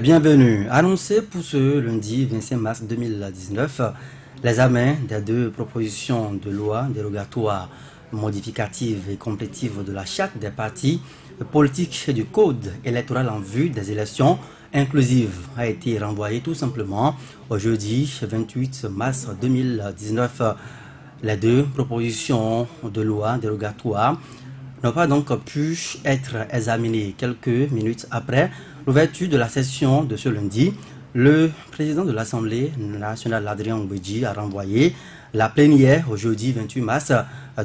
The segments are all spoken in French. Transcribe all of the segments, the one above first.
Bienvenue. Annoncé pour ce lundi 25 mars 2019, l'examen des deux propositions de loi dérogatoires, modificatives et complétives de la charte des partis politiques et du code électoral en vue des élections inclusives a été renvoyé tout simplement au jeudi 28 mars 2019. Les deux propositions de loi dérogatoires n'ont pas donc pu être examinées quelques minutes après l'ouverture de la session de ce lundi. Le président de l'Assemblée nationale, Adrien Ngouedji, a renvoyé la plénière au jeudi 28 mars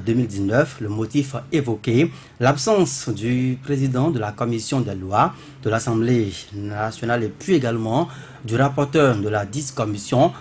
2019. Le motif évoqué, l'absence du président de la commission des lois de l'Assemblée nationale et puis également du rapporteur de la dite commission,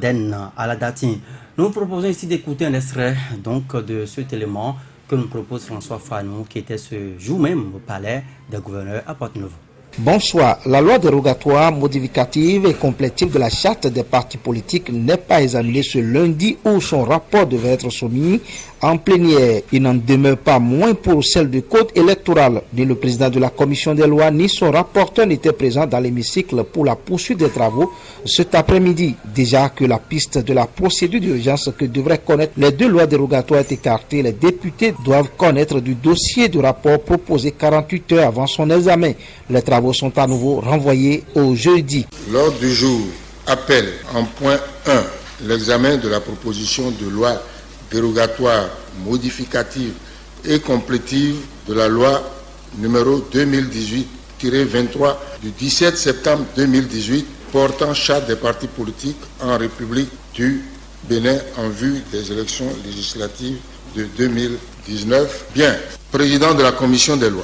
Den Aladati. Nous proposons ici d'écouter un extrait donc de cet élément que nous propose François Fanon, qui était ce jour même au palais des gouverneurs à Porte-Novo. Bonsoir. La loi dérogatoire modificative et complétive de la charte des partis politiques n'est pas examinée ce lundi où son rapport devait être soumis en plénière. Il n'en demeure pas moins pour celle du code électoral. Ni le président de la commission des lois ni son rapporteur n'étaient présents dans l'hémicycle pour la poursuite des travaux cet après-midi. Déjà que la piste de la procédure d'urgence que devraient connaître les deux lois dérogatoires est écartée, les députés doivent connaître du dossier du rapport proposé 48 heures avant son examen. Les travaux sont à nouveau renvoyés au jeudi. L'ordre du jour appelle en point 1 l'examen de la proposition de loi dérogatoire, modificative et complétive de la loi numéro 2018-23 du 17 septembre 2018 portant charte des partis politiques en République du Bénin en vue des élections législatives de 2019. Bien, président de la commission des lois,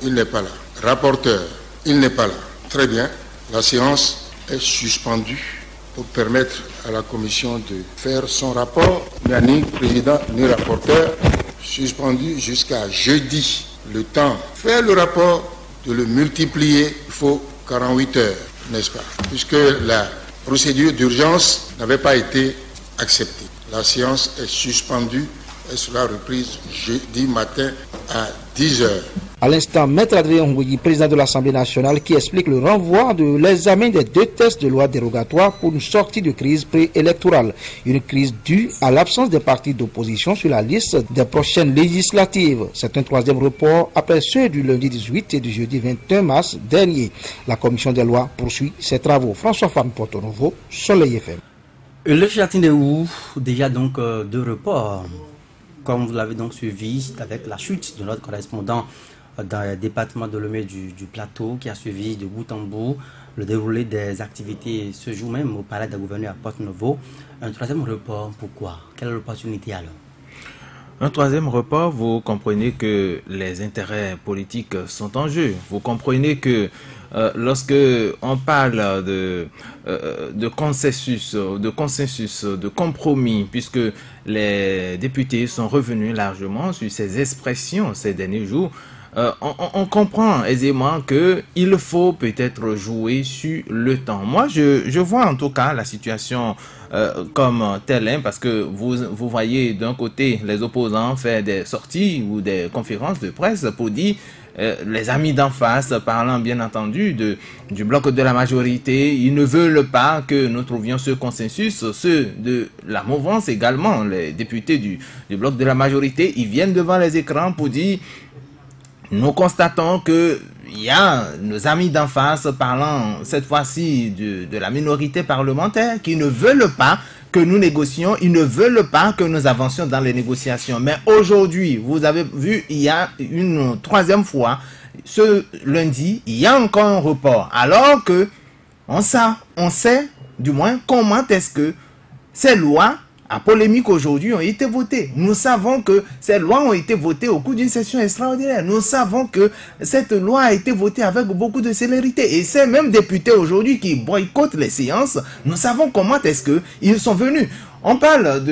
il n'est pas là. Rapporteur, il n'est pas là. Très bien, la séance est suspendue pour permettre à la commission de faire son rapport. Il n'y a ni président ni rapporteur, suspendu jusqu'à jeudi. Le temps de faire le rapport, de le multiplier, il faut 48 heures, n'est-ce pas? Puisque la procédure d'urgence n'avait pas été acceptée. La séance est suspendue et sera reprise jeudi matin à 10 heures. À l'instant, Maître Adrien Ngouedji, président de l'Assemblée nationale, qui explique le renvoi de l'examen des deux textes de loi dérogatoires pour une sortie de crise préélectorale. Une crise due à l'absence des partis d'opposition sur la liste des prochaines législatives. C'est un troisième report après ceux du lundi 18 et du jeudi 21 mars dernier. La commission des lois poursuit ses travaux. François Fan, Porte-Novo, Soleil FM. Le Châtillon déjà donc deux reports, comme vous l'avez donc suivi avec la chute de notre correspondant dans le département de Lomé du Plateau, qui a suivi de bout en bout le déroulé des activités ce jour même au palais des gouverneurs à Porte-Novo. Un troisième report, pourquoi? Quelle est l'opportunité alors? Un troisième report, vous comprenez que les intérêts politiques sont en jeu. Vous comprenez que lorsque on parle de consensus, de compromis, puisque les députés sont revenus largement sur ces expressions ces derniers jours, on comprend aisément qu'il faut peut-être jouer sur le temps. Moi, je vois en tout cas la situation comme telle, parce que vous voyez d'un côté les opposants faire des sorties ou des conférences de presse pour dire les amis d'en face, parlant bien entendu du bloc de la majorité, ils ne veulent pas que nous trouvions ce consensus. Ceux de la mouvance également, les députés du bloc de la majorité, ils viennent devant les écrans pour dire: nous constatons que il y a nos amis d'en face parlant cette fois-ci de la minorité parlementaire qui ne veulent pas que nous négocions, ils ne veulent pas que nous avancions dans les négociations. Mais aujourd'hui, vous avez vu, il y a une troisième fois, ce lundi, il y a encore un report. Alors que on sait du moins comment est-ce que ces lois à polémique aujourd'hui ont été votées. Nous savons que ces lois ont été votées au cours d'une session extraordinaire. Nous savons que cette loi a été votée avec beaucoup de célérité. Et ces mêmes députés aujourd'hui qui boycottent les séances, nous savons comment est-ce qu'ils sont venus. On parle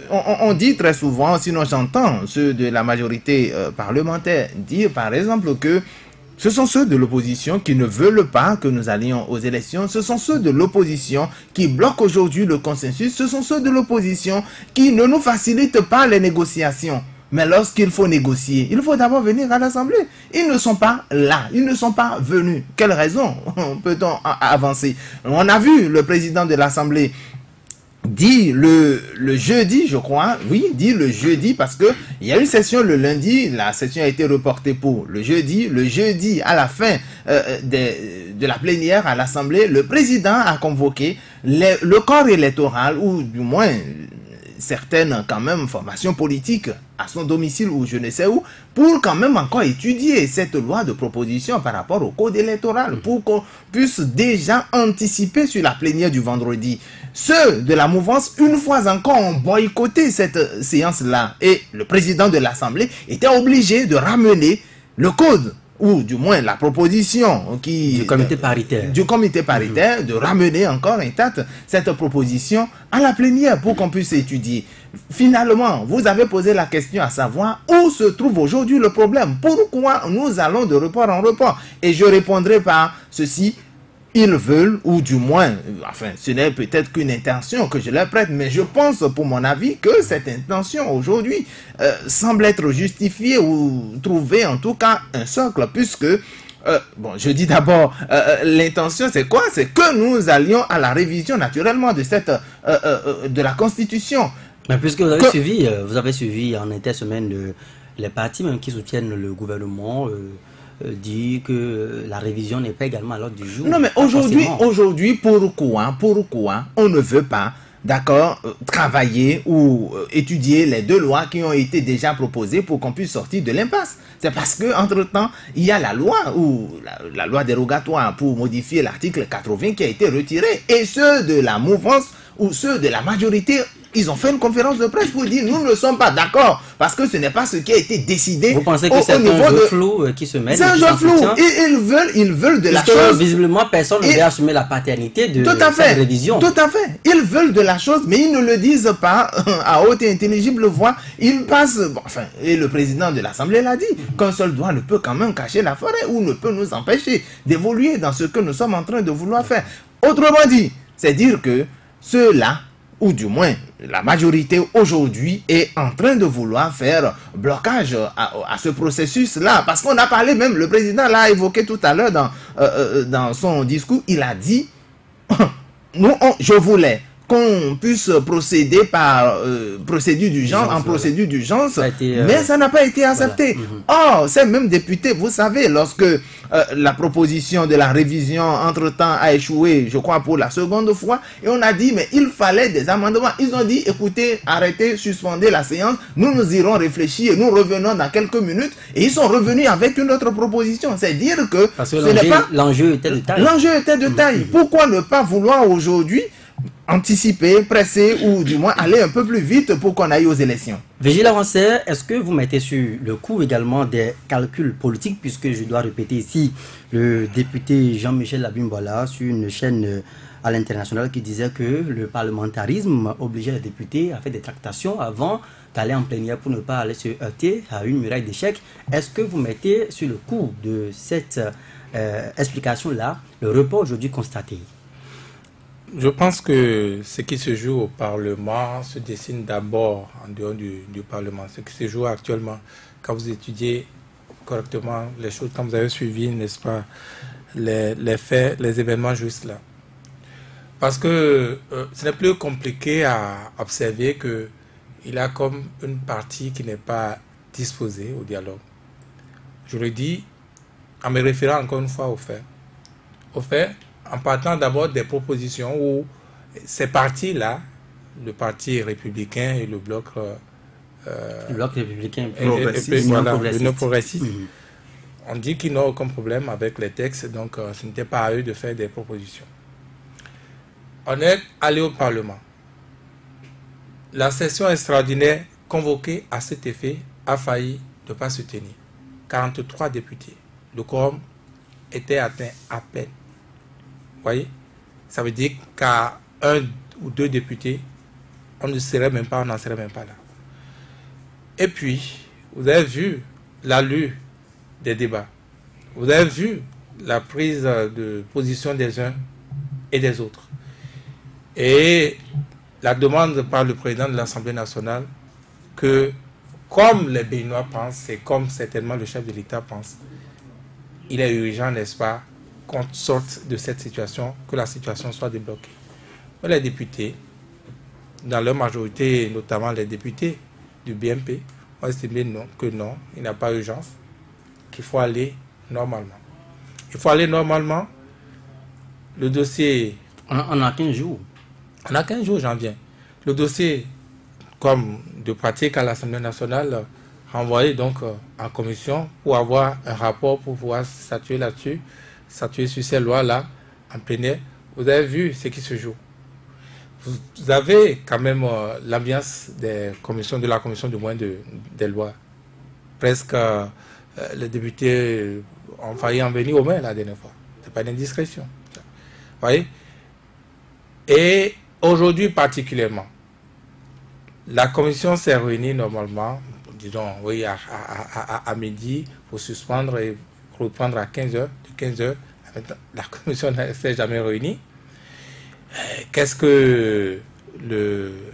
on dit très souvent, sinon j'entends ceux de la majorité parlementaire dire par exemple que ce sont ceux de l'opposition qui ne veulent pas que nous allions aux élections. Ce sont ceux de l'opposition qui bloquent aujourd'hui le consensus. Ce sont ceux de l'opposition qui ne nous facilitent pas les négociations. Mais lorsqu'il faut négocier, il faut d'abord venir à l'Assemblée. Ils ne sont pas là, ils ne sont pas venus. Quelle raison peut-on avancer? On a vu le président de l'Assemblée dit le jeudi, je crois, oui, dit le jeudi, parce que il y a eu une session le lundi, la session a été reportée pour le jeudi à la fin de la plénière à l'Assemblée, le président a convoqué le corps électoral, ou du moins certaines quand même formations politiques à son domicile ou je ne sais où, pour quand même encore étudier cette loi de proposition par rapport au code électoral, pour qu'on puisse déjà anticiper sur la plénière du vendredi. Ceux de la mouvance, une fois encore, ont boycotté cette séance-là. Et le président de l'Assemblée était obligé de ramener le code, ou du moins la proposition du comité paritaire, de ramener encore intacte cette proposition à la plénière pour qu'on puisse étudier. Finalement, vous avez posé la question à savoir où se trouve aujourd'hui le problème. Pourquoi nous allons de report en report? Et je répondrai par ceci. Ils veulent, ou du moins, enfin, ce n'est peut-être qu'une intention que je leur prête, mais je pense, pour mon avis, que cette intention aujourd'hui semble être justifiée ou trouver en tout cas un socle, puisque, bon, je dis d'abord, l'intention c'est quoi? C'est que nous allions à la révision naturellement de de la Constitution. Mais puisque vous avez suivi en intersemaine les partis même qui soutiennent le gouvernement, dit que la révision n'est pas également à l'ordre du jour. Non, mais aujourd'hui, pourquoi on ne veut pas, d'accord, travailler ou étudier les deux lois qui ont été déjà proposées pour qu'on puisse sortir de l'impasse? C'est parce que entre-temps, il y a la loi ou la loi dérogatoire pour modifier l'article 80 qui a été retiré, et ceux de la mouvance ou ceux de la majorité, ils ont fait une conférence de presse pour dire nous ne sommes pas d'accord parce que ce n'est pas ce qui a été décidé. Vous pensez que c'est un jeu flou qui se met? C'est un jeu flou. Ils veulent de la chose. Visiblement, personne ne veut assumer la paternité de cette révision. Tout à fait. Ils veulent de la chose, mais ils ne le disent pas à haute et intelligible voix. Ils passent. Bon, enfin, et le président de l'Assemblée l'a dit, qu'un seul doigt ne peut quand même cacher la forêt ou ne peut nous empêcher d'évoluer dans ce que nous sommes en train de vouloir faire. Autrement dit, c'est dire que ceux-là, ou du moins la majorité aujourd'hui, est en train de vouloir faire blocage à ce processus-là. Parce qu'on a parlé, même le président l'a évoqué tout à l'heure dans son discours, il a dit, je voulais qu'on puisse procéder par procédure d'urgence, mais ça n'a pas été accepté. Voilà. Or, ces mêmes députés, vous savez, lorsque la proposition de la révision entre-temps a échoué, je crois pour la seconde fois, et on a dit, mais il fallait des amendements. Ils ont dit, écoutez, arrêtez, suspendez la séance, nous irons réfléchir, nous revenons dans quelques minutes, et ils sont revenus avec une autre proposition. C'est dire que, parce que l'enjeu était de taille. L'enjeu était de taille. Pourquoi ne pas vouloir aujourd'hui anticiper, presser ou du moins aller un peu plus vite pour qu'on aille aux élections? Vigile Avancé, est-ce que vous mettez sur le coup également des calculs politiques, puisque je dois répéter ici le député Jean-Michel Abimbola sur une chaîne à l'international qui disait que le parlementarisme obligeait les députés à faire des tractations avant d'aller en plénière pour ne pas aller se heurter à une muraille d'échecs. Est-ce que vous mettez sur le coup de cette explication-là le report aujourd'hui constaté? Je pense que ce qui se joue au Parlement se dessine d'abord en dehors du Parlement. Ce qui se joue actuellement, quand vous étudiez correctement les choses, quand vous avez suivi, n'est-ce pas, les faits, les événements juste là. Parce que ce n'est plus compliqué à observer qu'il y a comme une partie qui n'est pas disposée au dialogue. Je le dis en me référant encore une fois aux faits. Aux faits, en partant d'abord des propositions où ces partis-là, le parti républicain et le bloc républicain progressiste, on dit qu'ils n'ont aucun problème avec les textes, donc ce n'était pas à eux de faire des propositions. On est allé au Parlement. La session extraordinaire convoquée à cet effet a failli ne pas se tenir. 43 députés. Le quorum était atteint à peine. Vous voyez, ça veut dire qu'à un ou deux députés, on n'en serait même pas là. Et puis, vous avez vu l'allure des débats. Vous avez vu la prise de position des uns et des autres. Et la demande par le président de l'Assemblée nationale que comme les Béninois pensent, et comme certainement le chef de l'État pense, il est urgent, n'est-ce pas, qu'on sorte de cette situation, que la situation soit débloquée. Mais les députés, dans leur majorité, notamment les députés du BMP, ont estimé que non, il n'y a pas urgence, qu'il faut aller normalement. Il faut aller normalement. Le dossier... On a 15 jours. On a 15 jours, j'en viens. Le dossier, comme de pratique à l'Assemblée nationale, renvoyé donc en commission pour avoir un rapport pour pouvoir statuer là-dessus, statuer sur ces lois-là en plénière. Vous avez vu ce qui se joue. Vous avez quand même l'ambiance des commissions, de la commission du moins des lois. Presque les députés ont failli en venir aux mains la dernière fois. Ce n'est pas une indiscrétion. Vous voyez? Et aujourd'hui particulièrement, la commission s'est réunie normalement, disons, oui, à midi, pour suspendre et reprendre à 15h. De 15h, la commission ne s'est jamais réunie. Qu'est-ce que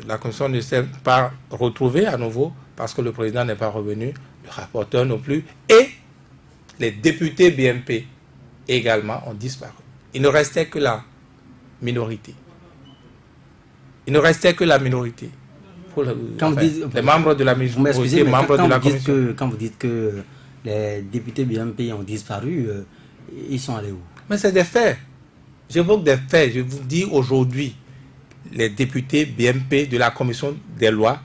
la commission ne s'est pas retrouvée à nouveau parce que le président n'est pas revenu, le rapporteur non plus, et les députés BMP également ont disparu. Il ne restait que la minorité. Les membres de la minorité, membres de la commission. Quand vous dites que les députés BMP ont disparu, ils sont allés où? Mais c'est des faits. J'évoque des faits. Je vous dis aujourd'hui, les députés BMP de la commission des lois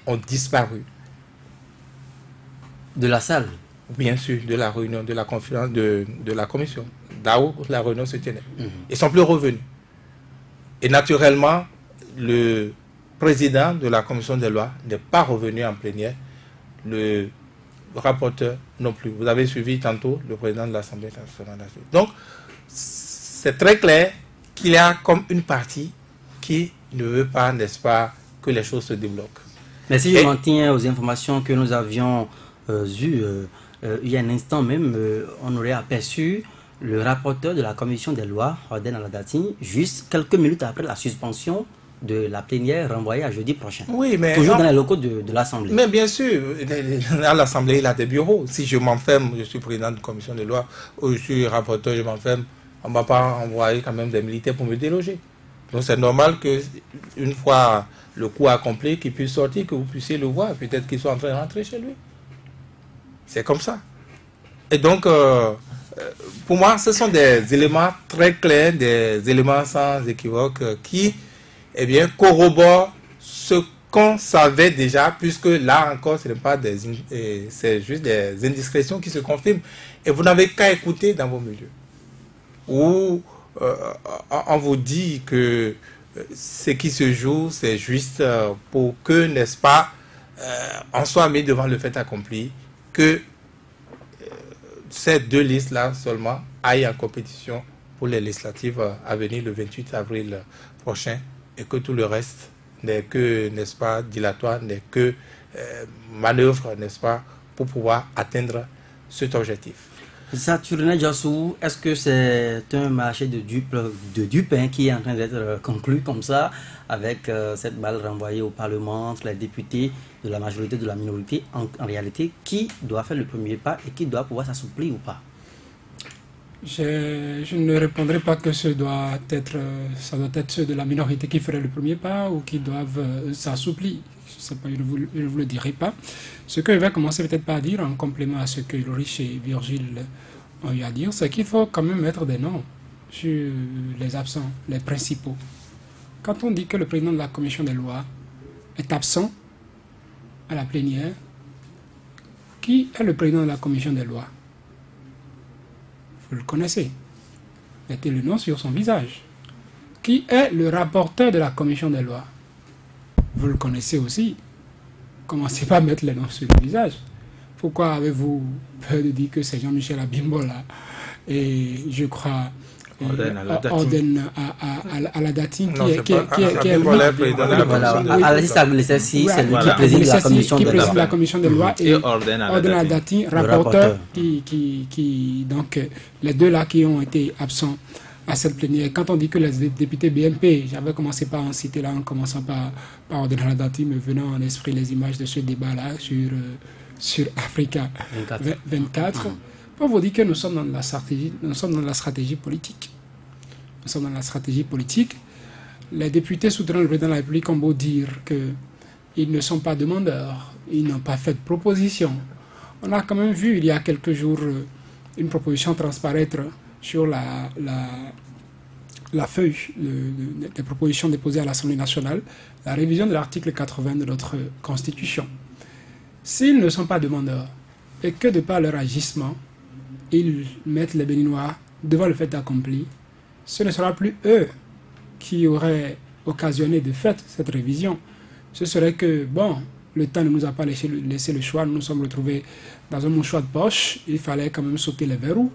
ont disparu. De la salle? Bien sûr, de la réunion, de la conférence de la commission. Là où la réunion se tenait. Ils ne sont plus revenus. Et naturellement, le président de la commission des lois n'est pas revenu en plénière. Le rapporteur non plus. Vous avez suivi tantôt le président de l'Assemblée nationale. Donc, c'est très clair qu'il y a comme une partie qui ne veut pas, n'est-ce pas, que les choses se débloquent. Mais si je m'en tiens aux informations que nous avions eues il y a un instant même, on aurait aperçu le rapporteur de la commission des lois, Orden Aladati, juste quelques minutes après la suspension de la plénière renvoyée à jeudi prochain. Oui, mais toujours dans les locaux de l'Assemblée. Mais bien sûr, à l'Assemblée, il a des bureaux. Si je m'enferme, je suis président de la commission des lois, ou je suis rapporteur, je m'enferme, on ne va pas envoyer quand même des militaires pour me déloger. Donc c'est normal qu'une fois le coup accompli, qu'il puisse sortir, que vous puissiez le voir. Peut-être qu'il soit en train de rentrer chez lui. C'est comme ça. Et donc, pour moi, ce sont des éléments très clairs, des éléments sans équivoque qui, eh bien, corroborent ce qu'on savait déjà, puisque là encore, ce n'est pas c'est juste des indiscrétions qui se confirment. Et vous n'avez qu'à écouter dans vos milieux, où on vous dit que ce qui se joue, c'est juste pour que, n'est-ce pas, on soit mis devant le fait accompli, que ces deux listes-là seulement aillent en compétition pour les législatives à venir le 28 avril prochain, et que tout le reste n'est que, n'est-ce pas, dilatoire, n'est que manœuvre, n'est-ce pas, pour pouvoir atteindre cet objectif. Saturnin Djassou, est-ce que c'est un marché de dupes qui est en train d'être conclu comme ça, avec cette balle renvoyée au Parlement entre les députés de la majorité, de la minorité, en réalité, qui doit faire le premier pas et qui doit pouvoir s'assouplir ou pas? Je ne répondrai pas que ça doit être ceux de la minorité qui feraient le premier pas ou qui doivent s'assouplir. Je ne vous le dirai pas. Ce que je vais commencer peut-être par dire, en complément à ce que Ulrich et Virgile ont eu à dire, c'est qu'il faut quand même mettre des noms sur les absents, les principaux. Quand on dit que le président de la commission des lois est absent à la plénière, qui est le président de la commission des lois? Vous le connaissez. Mettez le nom sur son visage. Qui est le rapporteur de la commission des lois? Vous le connaissez aussi. Commencez pas à mettre les noms sur le visage. Pourquoi avez-vous peur de dire que c'est Jean-Michel Abimbola et je crois Orden Aladati qui est la commission des lois et Orden Aladati, rapporteur, qui donc les deux là qui ont été absents à cette plénière. Quand on dit que les députés BNP, j'avais commencé par en citer là, en commençant par ordonner la date, me venant en esprit les images de ce débat-là sur Africa 24. On vous dit que nous sommes dans la stratégie politique. Nous sommes dans la stratégie politique. Les députés soutenant le président de la République ont beau dire qu'ils ne sont pas demandeurs, ils n'ont pas fait de proposition. On a quand même vu il y a quelques jours une proposition transparaître sur la feuille des propositions déposées à l'Assemblée nationale, la révision de l'article 80 de notre Constitution. S'ils ne sont pas demandeurs et que de par leur agissement, ils mettent les Béninois devant le fait accompli, ce ne sera plus eux qui auraient occasionné de fait cette révision. Ce serait que, bon, le temps ne nous a pas laissé le choix, nous nous sommes retrouvés dans un mouchoir de poche, il fallait quand même sauter les verrous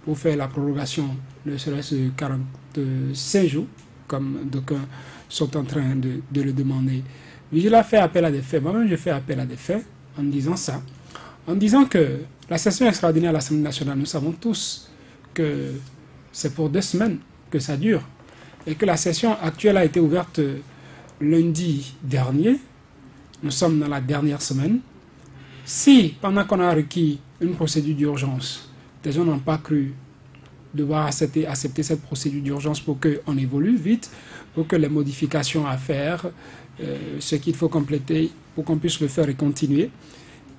pour faire la prorogation, ne serait-ce 45 jours, comme d'aucuns sont en train de le demander. Vigile a fait appel à des faits, moi-même je fais appel à des faits en disant ça, en disant que la session extraordinaire à l'Assemblée nationale, nous savons tous que c'est pour 2 semaines que ça dure, et que la session actuelle a été ouverte lundi dernier. Nous sommes dans la dernière semaine. Si, pendant qu'on a requis une procédure d'urgence, des gens n'ont pas cru devoir accepter cette procédure d'urgence pour qu'on évolue vite, pour que les modifications à faire, ce qu'il faut compléter, pour qu'on puisse le faire et continuer,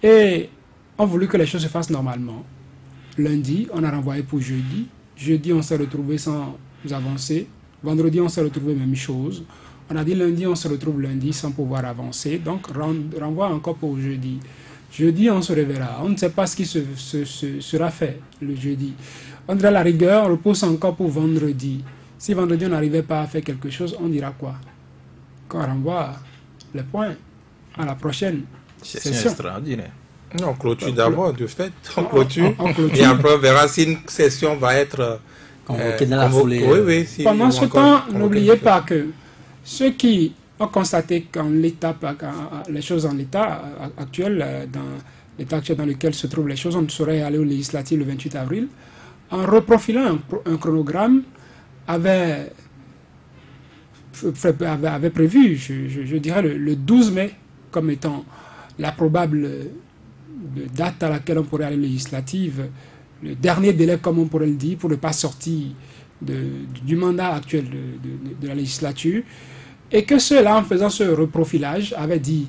et ont voulu que les choses se fassent normalement. Lundi, on a renvoyé pour jeudi. Jeudi, on s'est retrouvé sans avancer. Vendredi, on s'est retrouvé même chose. On a dit lundi, on se retrouve lundi sans pouvoir avancer. Donc, renvoi encore pour jeudi. Jeudi, on se reverra. On ne sait pas ce qui sera fait le jeudi. On dirait la rigueur, on repousse encore pour vendredi. Si vendredi, on n'arrivait pas à faire quelque chose, on dira quoi? Qu'on renvoie les points à la prochaine session. Extraordinaire. Non, on clôture d'abord, de fait. On clôture. Et après, on verra si une session va être convoquée dans la foulée. Oui, si pendant ce temps, n'oubliez pas que ceux qui ont constaté qu'en l'état, les choses en l'état actuel, dans l'état actuel dans lequel se trouvent les choses, on saurait aller aux législatives le 28 avril, en reprofilant un chronogramme, avait prévu, je dirais, le 12 mai comme étant la probable date à laquelle on pourrait aller aux législatives, le dernier délai, comme on pourrait le dire, pour ne pas sortir du mandat actuel de la législature, et que ceux-là, en faisant ce reprofilage, avaient dit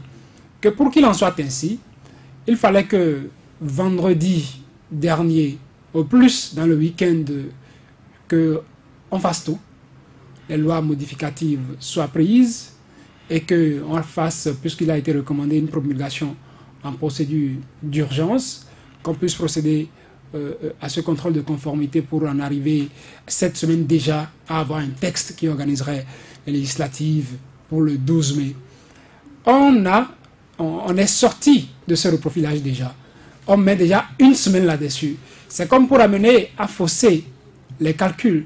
que pour qu'il en soit ainsi, il fallait que vendredi dernier, au plus dans le week-end, qu'on fasse tout, les lois modificatives soient prises, et qu'on fasse, puisqu'il a été recommandé une promulgation en procédure d'urgence, qu'on puisse procéder à ce contrôle de conformité pour en arriver cette semaine déjà à avoir un texte qui organiserait les législatives pour le 12 mai. On est sorti de ce reprofilage déjà. On met déjà une semaine là-dessus. C'est comme pour amener à fausser les calculs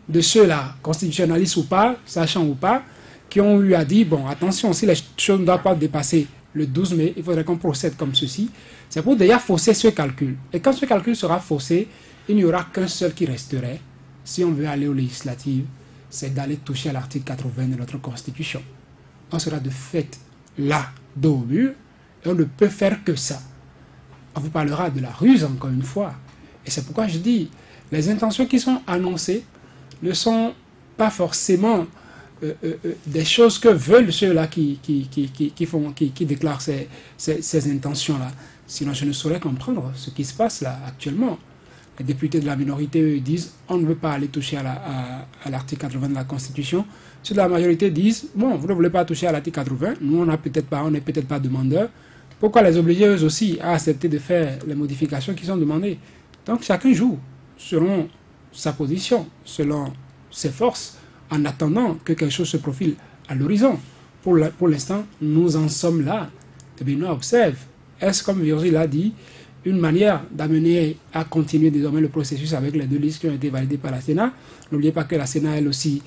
de ceux-là, constitutionnalistes ou pas, sachant ou pas, qui ont eu à dire, bon, attention, si les choses ne doivent pas dépasser le 12 mai, il faudrait qu'on procède comme ceci. C'est pour déjà fausser ce calcul. Et quand ce calcul sera faussé, il n'y aura qu'un seul qui resterait, si on veut aller aux législatives, c'est d'aller toucher à l'article 80 de notre Constitution. On sera de fait là, dos au mur, et on ne peut faire que ça. On vous parlera de la ruse, encore une fois. Et c'est pourquoi je dis, les intentions qui sont annoncées ne sont pas forcément des choses que veulent ceux-là qui déclarent ces intentions-là. Sinon, je ne saurais comprendre ce qui se passe là actuellement. Les députés de la minorité, eux, disent on ne veut pas aller toucher à l'article 80 de la Constitution. Ceux de la majorité disent bon, vous ne voulez pas toucher à l'article 80, nous on n'est peut-être pas demandeurs. Pourquoi les obliger eux aussi à accepter de faire les modifications qui sont demandées? Donc chacun joue selon sa position, selon ses forces, en attendant que quelque chose se profile à l'horizon. Pour l'instant, nous en sommes là. Et bien, nous observe. Est-ce, comme Virgile l'a dit, une manière d'amener à continuer désormais le processus avec les 2 listes qui ont été validées par la Sénat? N'oubliez pas que la Sénat, elle aussi,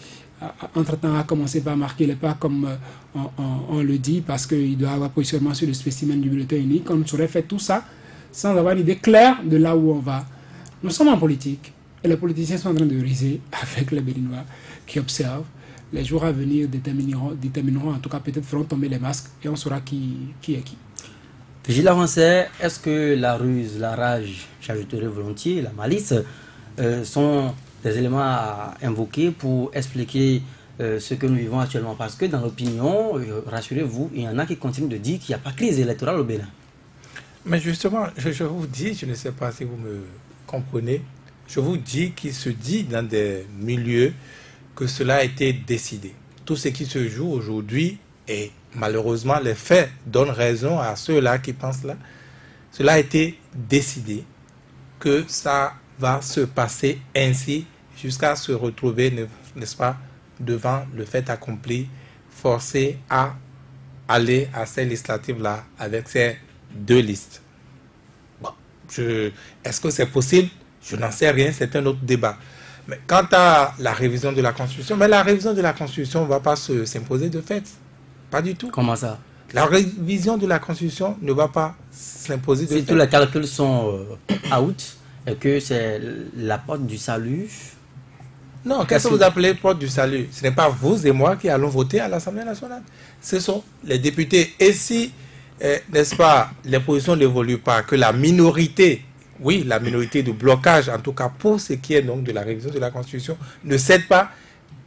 entre-temps, a commencé par marquer les pas, comme on le dit, parce qu'il doit avoir positionnement sur le spécimen du bulletin unique. On saurait faire tout ça sans avoir une idée claire de là où on va. Nous sommes en politique. Et les politiciens sont en train de riser avec les Béninois qui observent. Les jours à venir détermineront, en tout cas peut-être feront tomber les masques et on saura qui est qui. Gilles Avancet, est-ce que la ruse, la rage, j'ajouterais volontiers, la malice, sont des éléments à invoquer pour expliquer ce que nous vivons actuellement? Parce que dans l'opinion, rassurez-vous, il y en a qui continuent de dire qu'il n'y a pas de crise électorale au Bénin. Mais justement, je vous dis, je ne sais pas si vous me comprenez, je vous dis qu'il se dit dans des milieux que cela a été décidé. Tout ce qui se joue aujourd'hui, et malheureusement les faits donnent raison à ceux-là qui pensent là, cela a été décidé, que ça va se passer ainsi jusqu'à se retrouver, n'est-ce pas, devant le fait accompli, forcé à aller à ces législatives-là avec ces deux listes. Bon, est-ce que c'est possible? Je n'en sais rien, c'est un autre débat. Mais quant à la révision de la Constitution, mais la révision de la Constitution ne va pas s'imposer de fait. Pas du tout. Comment ça? La révision de la Constitution ne va pas s'imposer de fait. Si tous les calculs sont out et que c'est la porte du salut. Non, qu'est-ce que vous appelez porte du salut? Ce n'est pas vous et moi qui allons voter à l'Assemblée nationale. Ce sont les députés. Et si, n'est-ce pas, les positions n'évoluent pas, que la minorité, oui, la minorité de blocage, en tout cas pour ce qui est donc de la révision de la Constitution, ne cède pas,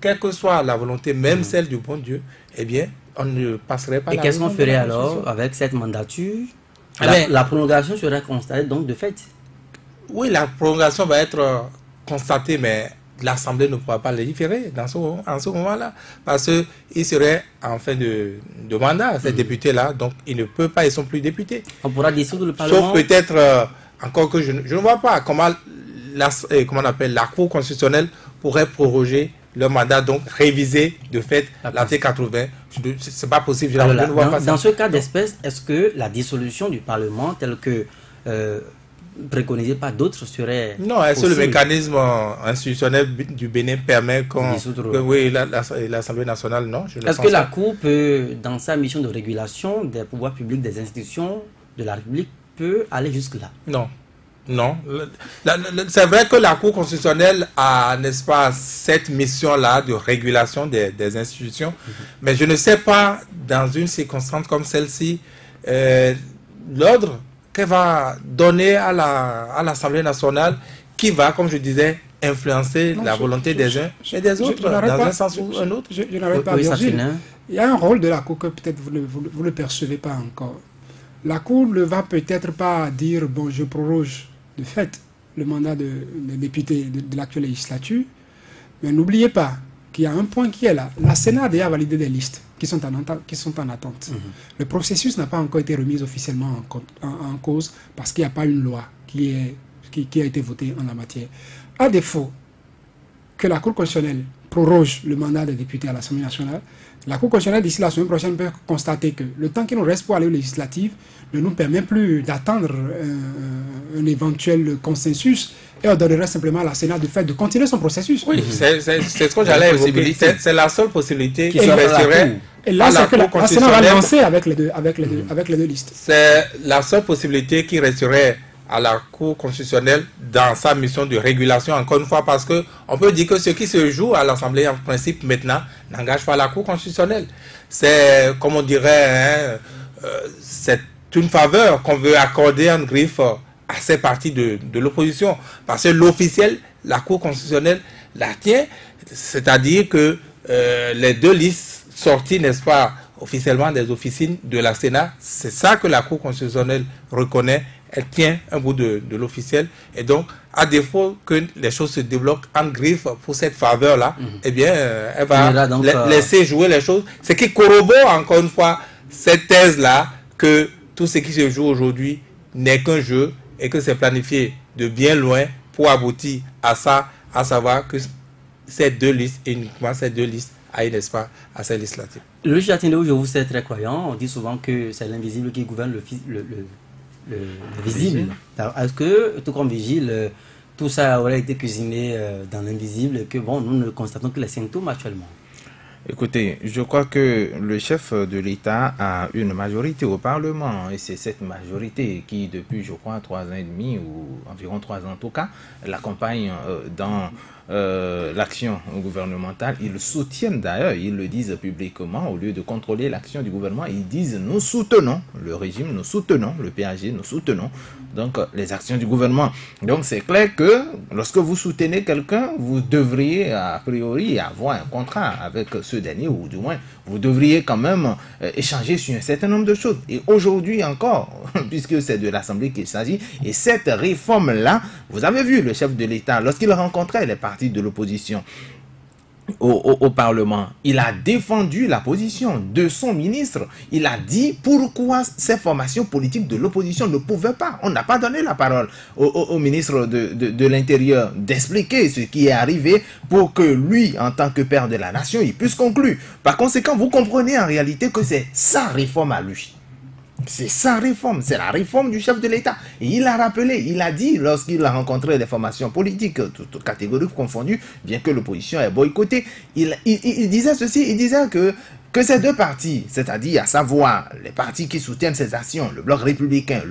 quelle que soit la volonté, même celle du bon Dieu, eh bien, on ne passerait pas. Et qu'est-ce qu'on ferait alors avec cette mandature? La prolongation serait constatée donc de fait. Oui, la prolongation va être constatée, mais l'Assemblée ne pourra pas légiférer en ce moment-là, parce qu'ils seraient en fin de mandat, ces députés-là, donc ils ne peuvent pas, ils ne sont plus députés. On pourra dissoudre le Parlement. Sauf peut-être, encore que je ne vois pas comment on appelle, la Cour constitutionnelle pourrait proroger le mandat, donc réviser de fait l'article 80. Ce n'est pas possible. Je ne vois pas ça. Dans ce cas d'espèce, est-ce que la dissolution du Parlement, telle que préconisée par d'autres, serait non, est-ce que le mécanisme institutionnel du Bénin permet oui, l'Assemblée nationale, non. Est-ce que la Cour peut, dans sa mission de régulation des pouvoirs publics, des institutions de la République, peut aller jusque-là? Non. Non. C'est vrai que la Cour constitutionnelle a, n'est-ce pas, cette mission-là de régulation des institutions, mais je ne sais pas, dans une circonstance comme celle-ci, l'ordre qu'elle va donner à l'Assemblée nationale, qui va, comme je disais, influencer la volonté des uns et des autres, dans un sens ou un autre. Je n'arrête pas, Virgile. Il y a un rôle de la Cour que peut-être vous ne percevez pas encore. La Cour ne va peut-être pas dire, bon, je proroge de fait le mandat des députés de l'actuelle législature, mais n'oubliez pas qu'il y a un point qui est là. La Sénat a déjà validé des listes qui sont en attente. Le processus n'a pas encore été remis officiellement en cause parce qu'il n'y a pas une loi qui a été votée en la matière. À défaut que la Cour constitutionnelle proroge le mandat des députés à l'Assemblée nationale, la Cour constitutionnelle d'ici la semaine prochaine peut constater que le temps qui nous reste pour aller aux législatives ne nous permet plus d'attendre un éventuel consensus et on donnerait simplement à la Sénat de continuer son processus. Oui, c'est ce que j'allais évoquer. C'est la seule possibilité qui resterait. Et là, c'est que la Sénat va lancer avec les deux listes. C'est la seule possibilité qui resterait à la Cour constitutionnelle dans sa mission de régulation, encore une fois, parce qu'on peut dire que ce qui se joue à l'Assemblée, en principe, maintenant, n'engage pas la Cour constitutionnelle. C'est, comme on dirait, c'est une faveur qu'on veut accorder en griffe à ces partis de l'opposition. Parce que l'officiel, la Cour constitutionnelle, la tient, c'est-à-dire que les deux listes sorties, n'est-ce pas, officiellement des officines de la Sénat, c'est ça que la Cour constitutionnelle reconnaît. Elle tient un bout de l'officiel. Et donc, à défaut que les choses se débloquent en griffe pour cette faveur-là, eh bien, elle va laisser jouer les choses. Ce qui corrobore encore une fois cette thèse-là, que tout ce qui se joue aujourd'hui n'est qu'un jeu et que c'est planifié de bien loin pour aboutir à ça, à savoir que ces deux listes, et uniquement ces deux listes, aillent, n'est-ce pas, à ces législatives. Le Châtillon, je vous sais très croyant, on dit souvent que c'est l'invisible qui gouverne le visible. Est-ce que, tout comme Vigile, tout ça aurait été cuisiné dans l'invisible et que bon, nous ne constatons que les symptômes actuellement? Écoutez, je crois que le chef de l'État a une majorité au Parlement et c'est cette majorité qui, depuis, je crois, 3 ans et demi ou environ 3 ans en tout cas, l'accompagne dans l'action gouvernementale. Ils le soutiennent d'ailleurs, ils le disent publiquement, au lieu de contrôler l'action du gouvernement, ils disent nous soutenons le régime, nous soutenons le PAG, nous soutenons donc les actions du gouvernement. Donc c'est clair que lorsque vous soutenez quelqu'un, vous devriez a priori avoir un contrat avec ce dernier, ou du moins vous devriez quand même échanger sur un certain nombre de choses. Et aujourd'hui encore, puisque c'est de l'Assemblée qu'il s'agit, et cette réforme-là, vous avez vu le chef de l'État, lorsqu'il rencontrait les partis de l'opposition au Parlement, il a défendu la position de son ministre. Il a dit pourquoi ces formations politiques de l'opposition ne pouvaient pas. On n'a pas donné la parole au ministre de l'Intérieur d'expliquer ce qui est arrivé pour que lui, en tant que père de la nation, il puisse conclure. Par conséquent, vous comprenez en réalité que c'est sa réforme à lui. C'est sa réforme, c'est la réforme du chef de l'État. Et il a rappelé, il a dit, lorsqu'il a rencontré les formations politiques, toutes catégories confondues, bien que l'opposition ait boycotté, il disait ceci, il disait que ces deux partis, c'est-à-dire à savoir les partis qui soutiennent ces actions, le bloc républicain,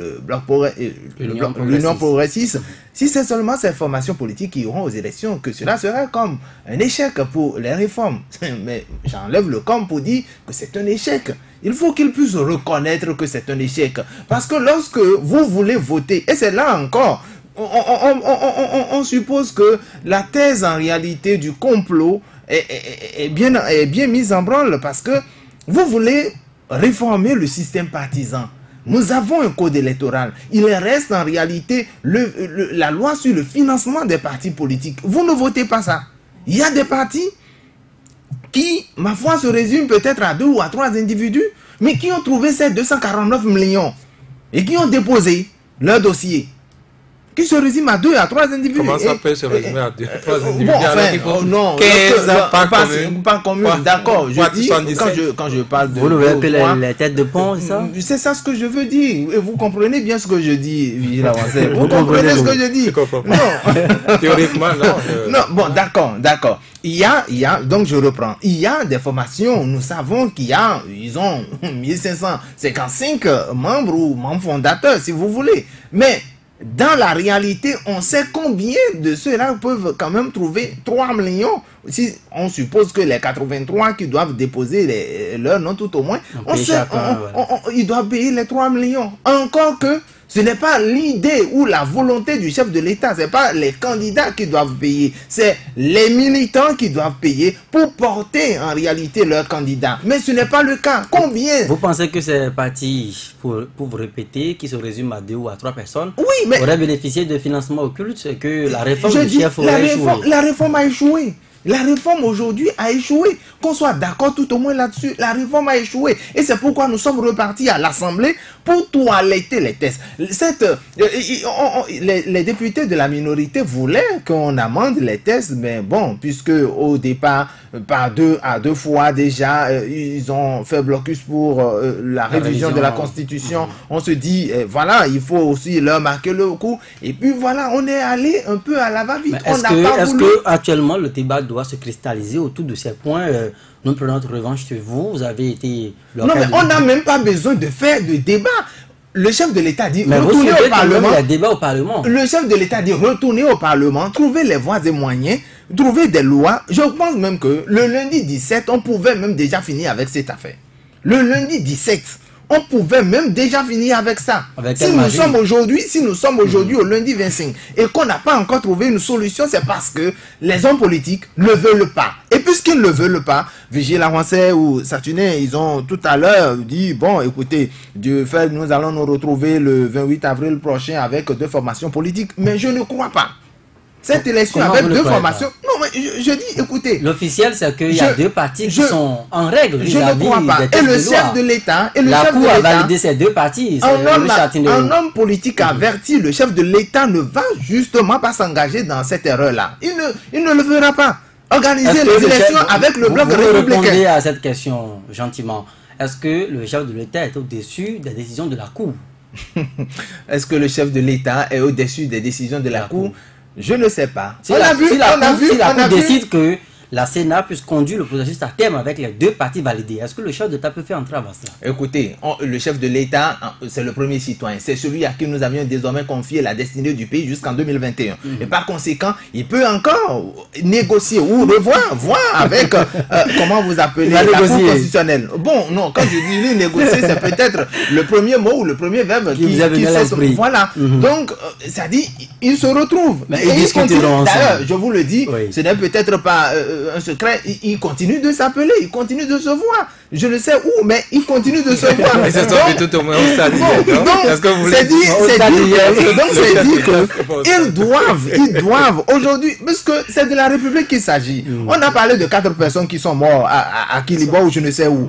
l'Union progressiste, si c'est seulement ces formations politiques qui iront aux élections, que cela serait comme un échec pour les réformes. Mais j'enlève le comme pour dire que c'est un échec. Il faut qu'ils puissent reconnaître que c'est un échec. Parce que lorsque vous voulez voter, et c'est là encore, on suppose que la thèse en réalité du complot est bien mise en branle, parce que vous voulez réformer le système partisan. Nous avons un code électoral. Il reste en réalité la loi sur le financement des partis politiques. Vous ne votez pas ça. Il y a des partis qui, ma foi, se résument peut-être à 2 ou à 3 individus, mais qui ont trouvé ces 249 millions et qui ont déposé leur dossier, qui se résume à 2 à 3 individus. Comment ça peut se résumer à 2 à 3 individus? Bon, enfin, non, 15 pas communes, d'accord. Je dis, quand je parle de... Vous le appelez les têtes de pont, c'est ça? C'est ça ce que je veux dire. Et vous comprenez bien ce que je dis, Vigile Avancé. Vous comprenez ce que je dis? Non. Théoriquement, non. Non, bon, d'accord. Il y a, donc je reprends, il y a des formations, nous savons ils ont 1555 membres ou membres fondateurs, si vous voulez. Mais, dans la réalité, on sait combien de ceux-là peuvent quand même trouver 3 millions. Si on suppose que les 83 qui doivent déposer leur nom tout au moins, ils doivent payer les 3 millions. Encore que ce n'est pas l'idée ou la volonté du chef de l'État, ce n'est pas les candidats qui doivent payer, c'est les militants qui doivent payer pour porter en réalité leur candidat. Mais ce n'est pas le cas. Combien? Vous pensez que ces partis, pour vous répéter, qui se résument à 2 ou à 3 personnes, auraient bénéficié de financement occulte et que la réforme du chef aurait échoué? La réforme a échoué. La réforme aujourd'hui a échoué. Qu'on soit d'accord tout au moins là-dessus, la réforme a échoué. Et c'est pourquoi nous sommes repartis à l'Assemblée pour toiletter les tests. Les députés de la minorité voulaient qu'on amende les tests, mais bon, puisque au départ, par 2 fois déjà, ils ont fait blocus pour la révision de la Constitution. On se dit, voilà, il faut aussi leur marquer le coup. Et puis voilà, on est allé un peu à la va-vite. Est-ce que actuellement le débat doit se cristalliser autour de ces points? Nous prenons notre revanche sur vous. Vous avez été... Non, mais on n'a même pas besoin de faire de débat. Le chef de l'État dit retournez au Parlement. Il y a débat au Parlement. Le chef de l'État dit retournez au Parlement, trouvez les voies et moyens, trouvez des lois. Je pense même que le lundi 17, on pouvait même déjà finir avec cette affaire. Le lundi 17, on pouvait même déjà finir avec ça. Si nous sommes aujourd'hui au lundi 25 et qu'on n'a pas encore trouvé une solution, c'est parce que les hommes politiques ne veulent pas. Et puisqu'ils ne veulent pas, Vigile Avancé ou Saturnin, ils ont tout à l'heure dit, bon, écoutez, nous allons nous retrouver le 28 avril prochain avec 2 formations politiques. Mais je ne crois pas. Cette élection avec 2 formations... Non, mais je dis, écoutez... L'officiel, c'est qu'il y a 2 partis qui sont en règle. Je ne crois pas. Et le chef de l'État... La Cour a validé ces 2 partis. Un homme politique averti, le chef de l'État ne va justement pas s'engager dans cette erreur-là. Il ne le fera pas. Organiser les élections avec le bloc républicain. Vous répondez à cette question gentiment. Est-ce que le chef de l'État est au-dessus des décisions de la Cour? Est-ce que le chef de l'État est au-dessus des décisions de la Cour? Je ne sais pas. Si la Cour décide que la Sénat puisse conduire le processus à terme avec les 2 parties validées. Est-ce que le chef de l'État peut faire entrave à cela? Écoutez, le chef de l'État, c'est le premier citoyen. C'est celui à qui nous avions désormais confié la destinée du pays jusqu'en 2021. Et par conséquent, il peut encore négocier ou revoir, voir avec, comment vous appelez, la Cour constitutionnelle. Bon, non, quand je dis négocier, c'est peut-être le premier mot ou le premier verbe qui saute. Voilà. Donc, ça dit, ils se retrouvent. Mais ils continueront ensemble. D'ailleurs, je vous le dis, ce n'est peut-être pas un secret, ils continuent de s'appeler, ils continuent de se voir. Je ne sais où, mais ils continuent de se voir. Mais c'est tout au moins au stade. Donc, c'est dit qu'ils doivent aujourd'hui, parce que c'est de la République qu'il s'agit. On a parlé de 4 personnes qui sont mortes à Kilibo ou je ne sais où.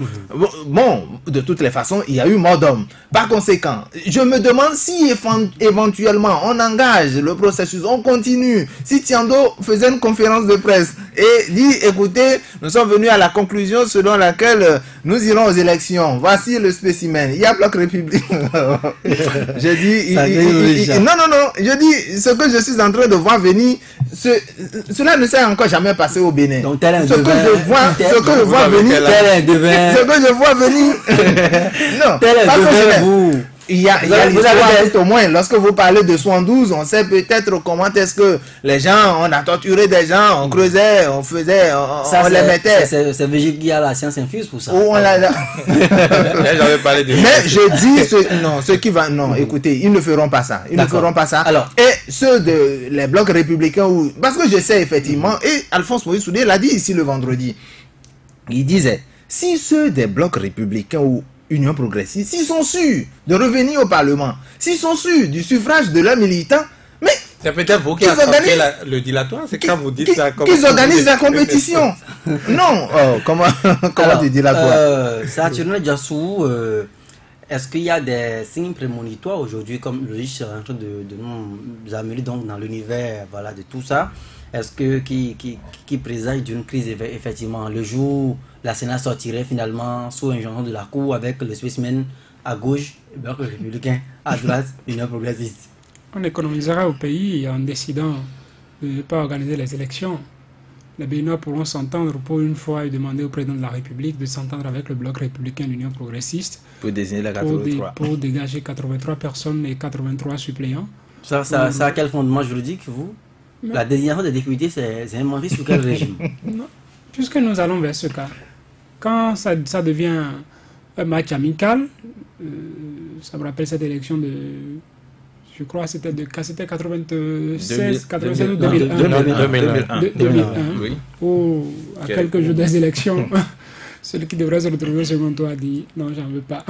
Bon, de toutes les façons, il y a eu mort d'homme. Par conséquent, je me demande si éventuellement on engage le processus, on continue. Si Tiando faisait une conférence de presse et dit, écoutez, nous sommes venus à la conclusion selon laquelle nous irons aux élections. Voici le spécimen. Il y a Bloc République. Je dis, non. Je dis, ce que je suis en train de voir venir, cela ne s'est encore jamais passé au Bénin. Donc, ce que je vois venir, non, pas il y a l'histoire, au moins, lorsque vous parlez de 72, on sait peut-être comment est-ce que les gens, on a torturé des gens, on creusait, on faisait, on les mettait. C'est Végé qui a la science infuse pour ça. J'avais parlé de... Mais je dis, ceux qui vont, non, écoutez, ils ne feront pas ça. Ils ne feront pas ça. Alors, et ceux les blocs républicains, parce que je sais effectivement, et Alphonse Moïse Soudé l'a dit ici le vendredi, il disait, si ceux des blocs républicains ou Union progressiste, s'ils sont sûrs de revenir au Parlement, s'ils sont sûrs du suffrage de leurs militants, mais c'est peut-être vous qui avez le dilatoire, c'est quand vous dites ça. Qu'ils organisent la compétition. Non, comment du dilatoire Saturne Diassou, est-ce qu'il y a des signes prémonitoires aujourd'hui, comme le riche est en train de nous amener donc dans l'univers de tout ça? Est-ce que qui présage d'une crise effectivement le jour la Sénat sortirait finalement sous injonction de la Cour avec le spécimen à gauche, le Bloc républicain à droite, l'Union progressiste? On économisera au pays en décidant de ne pas organiser les élections. Les Béninois pourront s'entendre pour une fois et demander au président de la République de s'entendre avec le Bloc républicain de l'Union progressiste pour désigner la 83. Pour dégager 83 personnes et 83 suppléants. Ça a quel fondement juridique, vous? La désignation des députés, c'est inventé sous quel régime? Non, puisque nous allons vers ce cas. Quand ça devient un match amical, ça me rappelle cette élection de... Je crois que c'était 96, 87 ou 2001. Oui. Où, à quelques jours des élections, celui qui devrait se retrouver au second tour a dit non, j'en veux pas.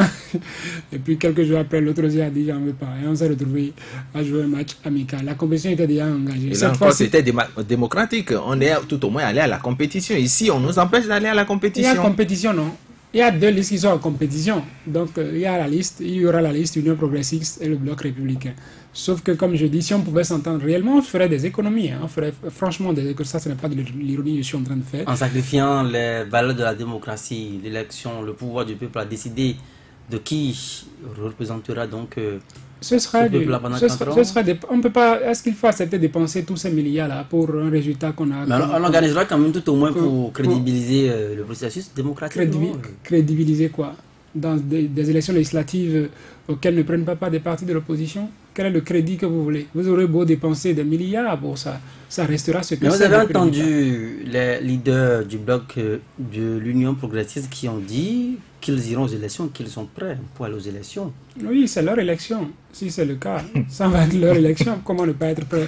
Et puis quelques jours après, l'autre aussi a dit j'en veux pas. Et on s'est retrouvé à jouer un match amical. La compétition était déjà engagée. Cette fois, c'était démocratique. On est tout au moins allé à la compétition. Ici, on nous empêche d'aller à la compétition. Il y a compétition, non? Il y a 2 listes qui sont en compétition. Donc, il y aura la liste Union progressiste et le Bloc républicain. Sauf que, comme je dis, si on pouvait s'entendre réellement, on ferait des économies. On ferait franchement des économies. Ça, ce n'est pas de l'ironie que je suis en train de faire. En sacrifiant les valeurs de la démocratie, l'élection, le pouvoir du peuple à décider de qui représentera donc ce serait on peut pas. Est-ce qu'il faut accepter de dépenser tous ces milliards-là pour un résultat qu'on a? Mais on organisera quand même tout au moins pour crédibiliser le processus démocratique. Crédibiliser quoi? Dans des élections législatives auxquelles ne prennent pas part des partis de l'opposition? Quel est le crédit que vous voulez? Vous aurez beau dépenser des milliards pour ça, ça restera ce que c'est. Mais vous avez entendu les leaders du bloc de l'Union progressiste qui ont dit qu'ils iront aux élections, qu'ils sont prêts pour aller aux élections. Oui, c'est leur élection. Si c'est le cas, ça va être leur élection. Comment ne pas être prêt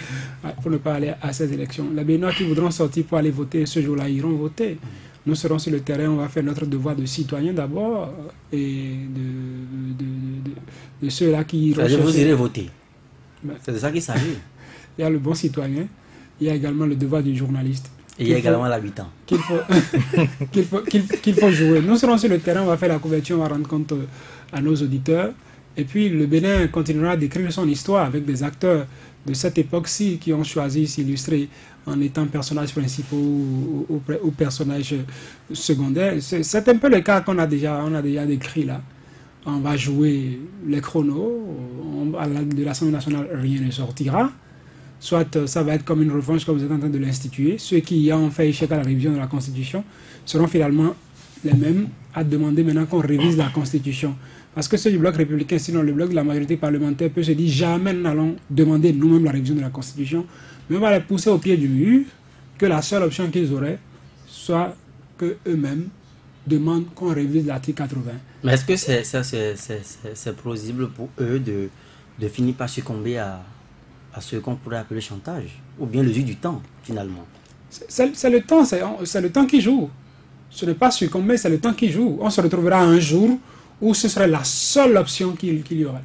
pour ne pas aller à ces élections? Les Béninois qui voudront sortir pour aller voter ce jour-là iront voter. Nous serons sur le terrain, on va faire notre devoir de citoyen d'abord et de ceux-là qui iront. Vous irez voter. C'est de ça qu'il s'agit. Il y a le bon citoyen, il y a également le devoir du journaliste. Et il y a également l'habitant. Qu'il faut jouer. Nous serons sur le terrain, on va faire la couverture, on va rendre compte à nos auditeurs. Et puis le Bénin continuera d'écrire son histoire avec des acteurs de cette époque-ci qui ont choisi de s'illustrer en étant personnages principaux ou personnages secondaires. C'est un peu le cas qu'on a déjà décrit là. On va jouer les chronos, de l'Assemblée nationale rien ne sortira. soit ça va être comme une revanche comme vous êtes en train de l'instituer. Ceux qui ont fait échec à la révision de la Constitution seront finalement les mêmes à demander maintenant qu'on révise la Constitution. Parce que ceux du bloc républicain, sinon le bloc de la majorité parlementaire peut se dire jamais nous allons demander nous-mêmes la révision de la Constitution, mais on va les pousser au pied du mur, que la seule option qu'ils auraient soit qu'eux-mêmes demandent qu'on révise l'article 80. Mais est-ce que c'est plausible pour eux de finir par succomber à ce qu'on pourrait appeler chantage, ou bien le jeu du temps, finalement? C'est le temps qui joue. Ce n'est pas succomber, c'est le temps qui joue. On se retrouvera un jour où ce serait la seule option qu'il y aurait.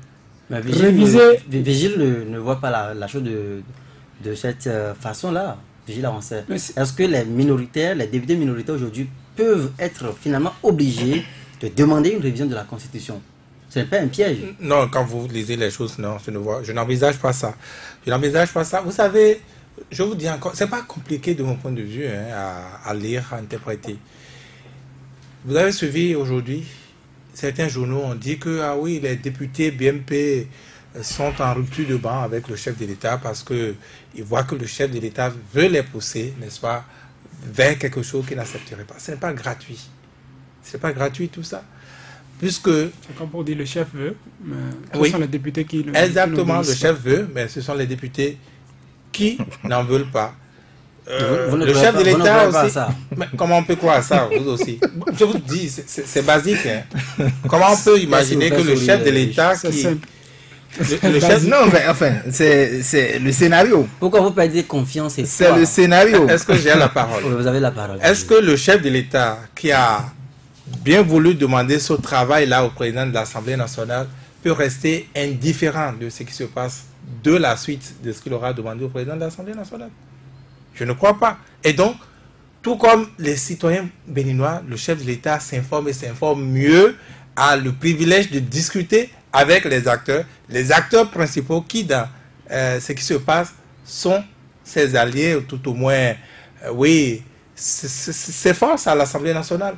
Mais Vigile ne voit pas la chose de cette façon-là. Vigile avancé. Est-ce que les députés minoritaires aujourd'hui peuvent être finalement obligés de demander une révision de la Constitution? Ce n'est pas un piège. Non, quand vous lisez les choses, non, je n'envisage pas ça. Je n'envisage pas ça. Vous savez, je vous dis encore, c'est pas compliqué de mon point de vue à lire, à interpréter. Vous avez suivi aujourd'hui, certains journaux ont dit que ah oui, les députés BMP sont en rupture de banc avec le chef de l'État parce qu'ils voient que le chef de l'État veut les pousser, n'est-ce pas, vers quelque chose qu'ils n'accepteraient pas. Ce n'est pas gratuit. Ce n'est pas gratuit tout ça. Puisque... C'est comme pour dire le chef veut, mais ce sont les députés qui... Exactement, le chef veut, mais ce sont les députés qui n'en veulent pas. Le chef de l'État aussi. Mais comment on peut croire ça, vous aussi? Je vous dis, c'est basique. Hein. Comment on peut imaginer que le chef de l'État qui... Non, mais enfin, c'est le scénario. Pourquoi vous perdez confiance? C'est le scénario. Est-ce que j'ai la parole? Vous avez la parole. Est-ce que le chef de l'État qui a bien voulu demander ce travail-là au président de l'Assemblée nationale peut rester indifférent de ce qui se passe de la suite de ce qu'il aura demandé au président de l'Assemblée nationale? Je ne crois pas. Et donc, tout comme les citoyens béninois, le chef de l'État s'informe et s'informe mieux, a le privilège de discuter avec les acteurs principaux qui, dans ce qui se passe, sont ses alliés, ou tout au moins, oui, ses forces à l'Assemblée nationale.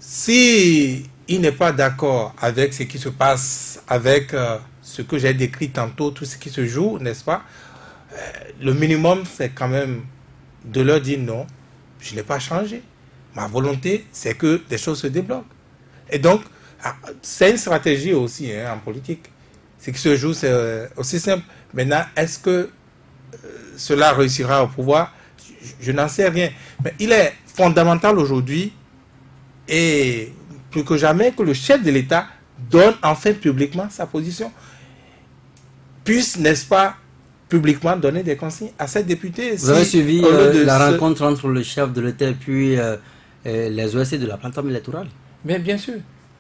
Si il n'est pas d'accord avec ce qui se passe, avec ce que j'ai décrit tantôt, tout ce qui se joue, n'est-ce pas? Le minimum, c'est quand même de leur dire non, je n'ai pas changé. Ma volonté, c'est que les choses se débloquent. Et donc, c'est une stratégie aussi en politique. Ce qui se joue, c'est aussi simple. Maintenant, est-ce que cela réussira au pouvoir? Je n'en sais rien. Mais il est fondamental aujourd'hui, et plus que jamais, que le chef de l'État donne enfin publiquement sa position. Puisse, n'est-ce pas, publiquement donner des consignes à cette députée. Vous avez suivi la rencontre entre le chef de l'État et puis les OSC de la plateforme électorale? Mais bien sûr.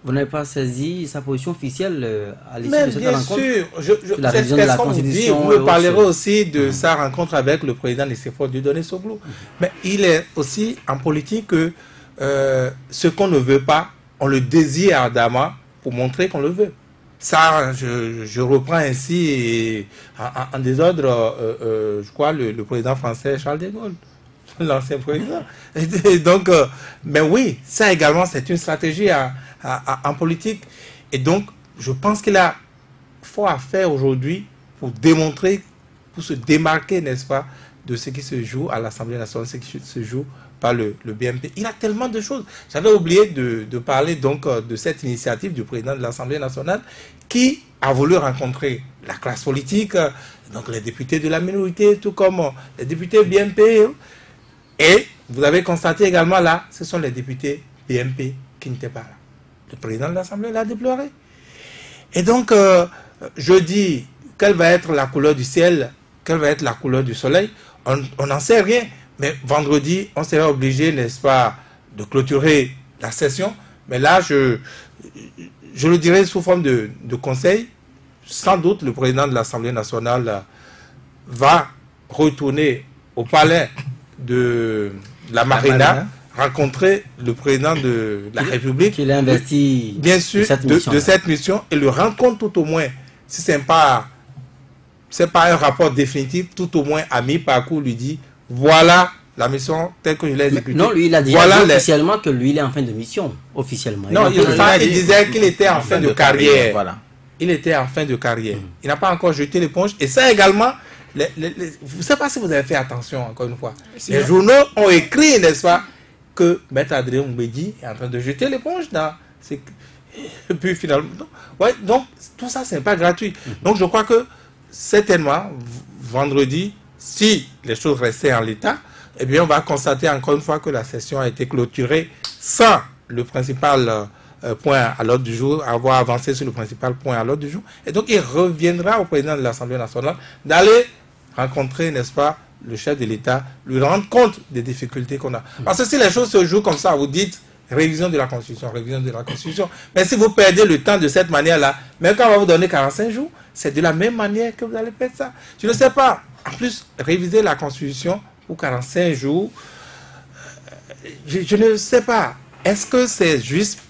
Vous n'avez pas saisi sa position officielle à l'issue de cette rencontre? Bien sûr. La révision de la Constitution. Vous me parlerez aussi de sa rencontre avec le président de CFO, Dieudonné Soglou. Mais il est aussi en politique que ce qu'on ne veut pas, on le désire ardemment pour montrer qu'on le veut. Ça, je reprends ainsi en désordre, je crois, le président français Charles de Gaulle, l'ancien président. Et donc, mais oui, ça également, c'est une stratégie en politique. Et donc, je pense qu'il a fort à faire aujourd'hui pour démontrer, pour se démarquer, n'est-ce pas, de ce qui se joue à l'Assemblée nationale, ce qui se joue par le BMP. Il a tellement de choses. J'avais oublié de parler donc de cette initiative du président de l'Assemblée nationale qui a voulu rencontrer la classe politique, donc les députés de la minorité, tout comme les députés BMP. Et vous avez constaté également là, ce sont les députés BMP qui n'étaient pas là. Le président de l'Assemblée l'a déploré. Et donc, je dis, quelle va être la couleur du ciel, quelle va être la couleur du soleil, on n'en sait rien. Mais vendredi, on sera obligé, n'est-ce pas, de clôturer la session. Mais là, je le dirais sous forme de conseil. Sans doute, le président de l'Assemblée nationale va retourner au palais de la Marina, rencontrer le président de la République. Qu'il a investi bien sûr, de cette mission, et le rencontre tout au moins, si ce n'est pas un rapport définitif, tout au moins à mi-parcours, lui dit, voilà la mission telle que je l'ai exécutée. Non, lui, il a dit officiellement que lui, il est en fin de mission. Officiellement. Non, il disait qu'il était en fin de carrière. Voilà. il était en fin de carrière. Il n'a pas encore jeté l'éponge. Et ça également, je ne sais pas si vous avez fait attention, encore une fois. Les journaux ont écrit, n'est-ce pas, que Maître Adrien Mbedi est en train de jeter l'éponge. Et puis finalement, ouais, donc tout ça, ce n'est pas gratuit. Donc je crois que certainement, vendredi, si les choses restaient en l'état, eh bien on va constater encore une fois que la session a été clôturée sans le principal point à l'ordre du jour, avoir avancé sur le principal point à l'ordre du jour. Et donc il reviendra au président de l'Assemblée nationale d'aller rencontrer, n'est-ce pas, le chef de l'État, lui rendre compte des difficultés qu'on a. Parce que si les choses se jouent comme ça, vous dites révision de la Constitution, révision de la Constitution. Mais si vous perdez le temps de cette manière-là, même quand on va vous donner 45 jours, c'est de la même manière que vous allez perdre ça. Je ne sais pas. En plus, réviser la Constitution pour 45 jours, je ne sais pas. Est-ce que c'est juste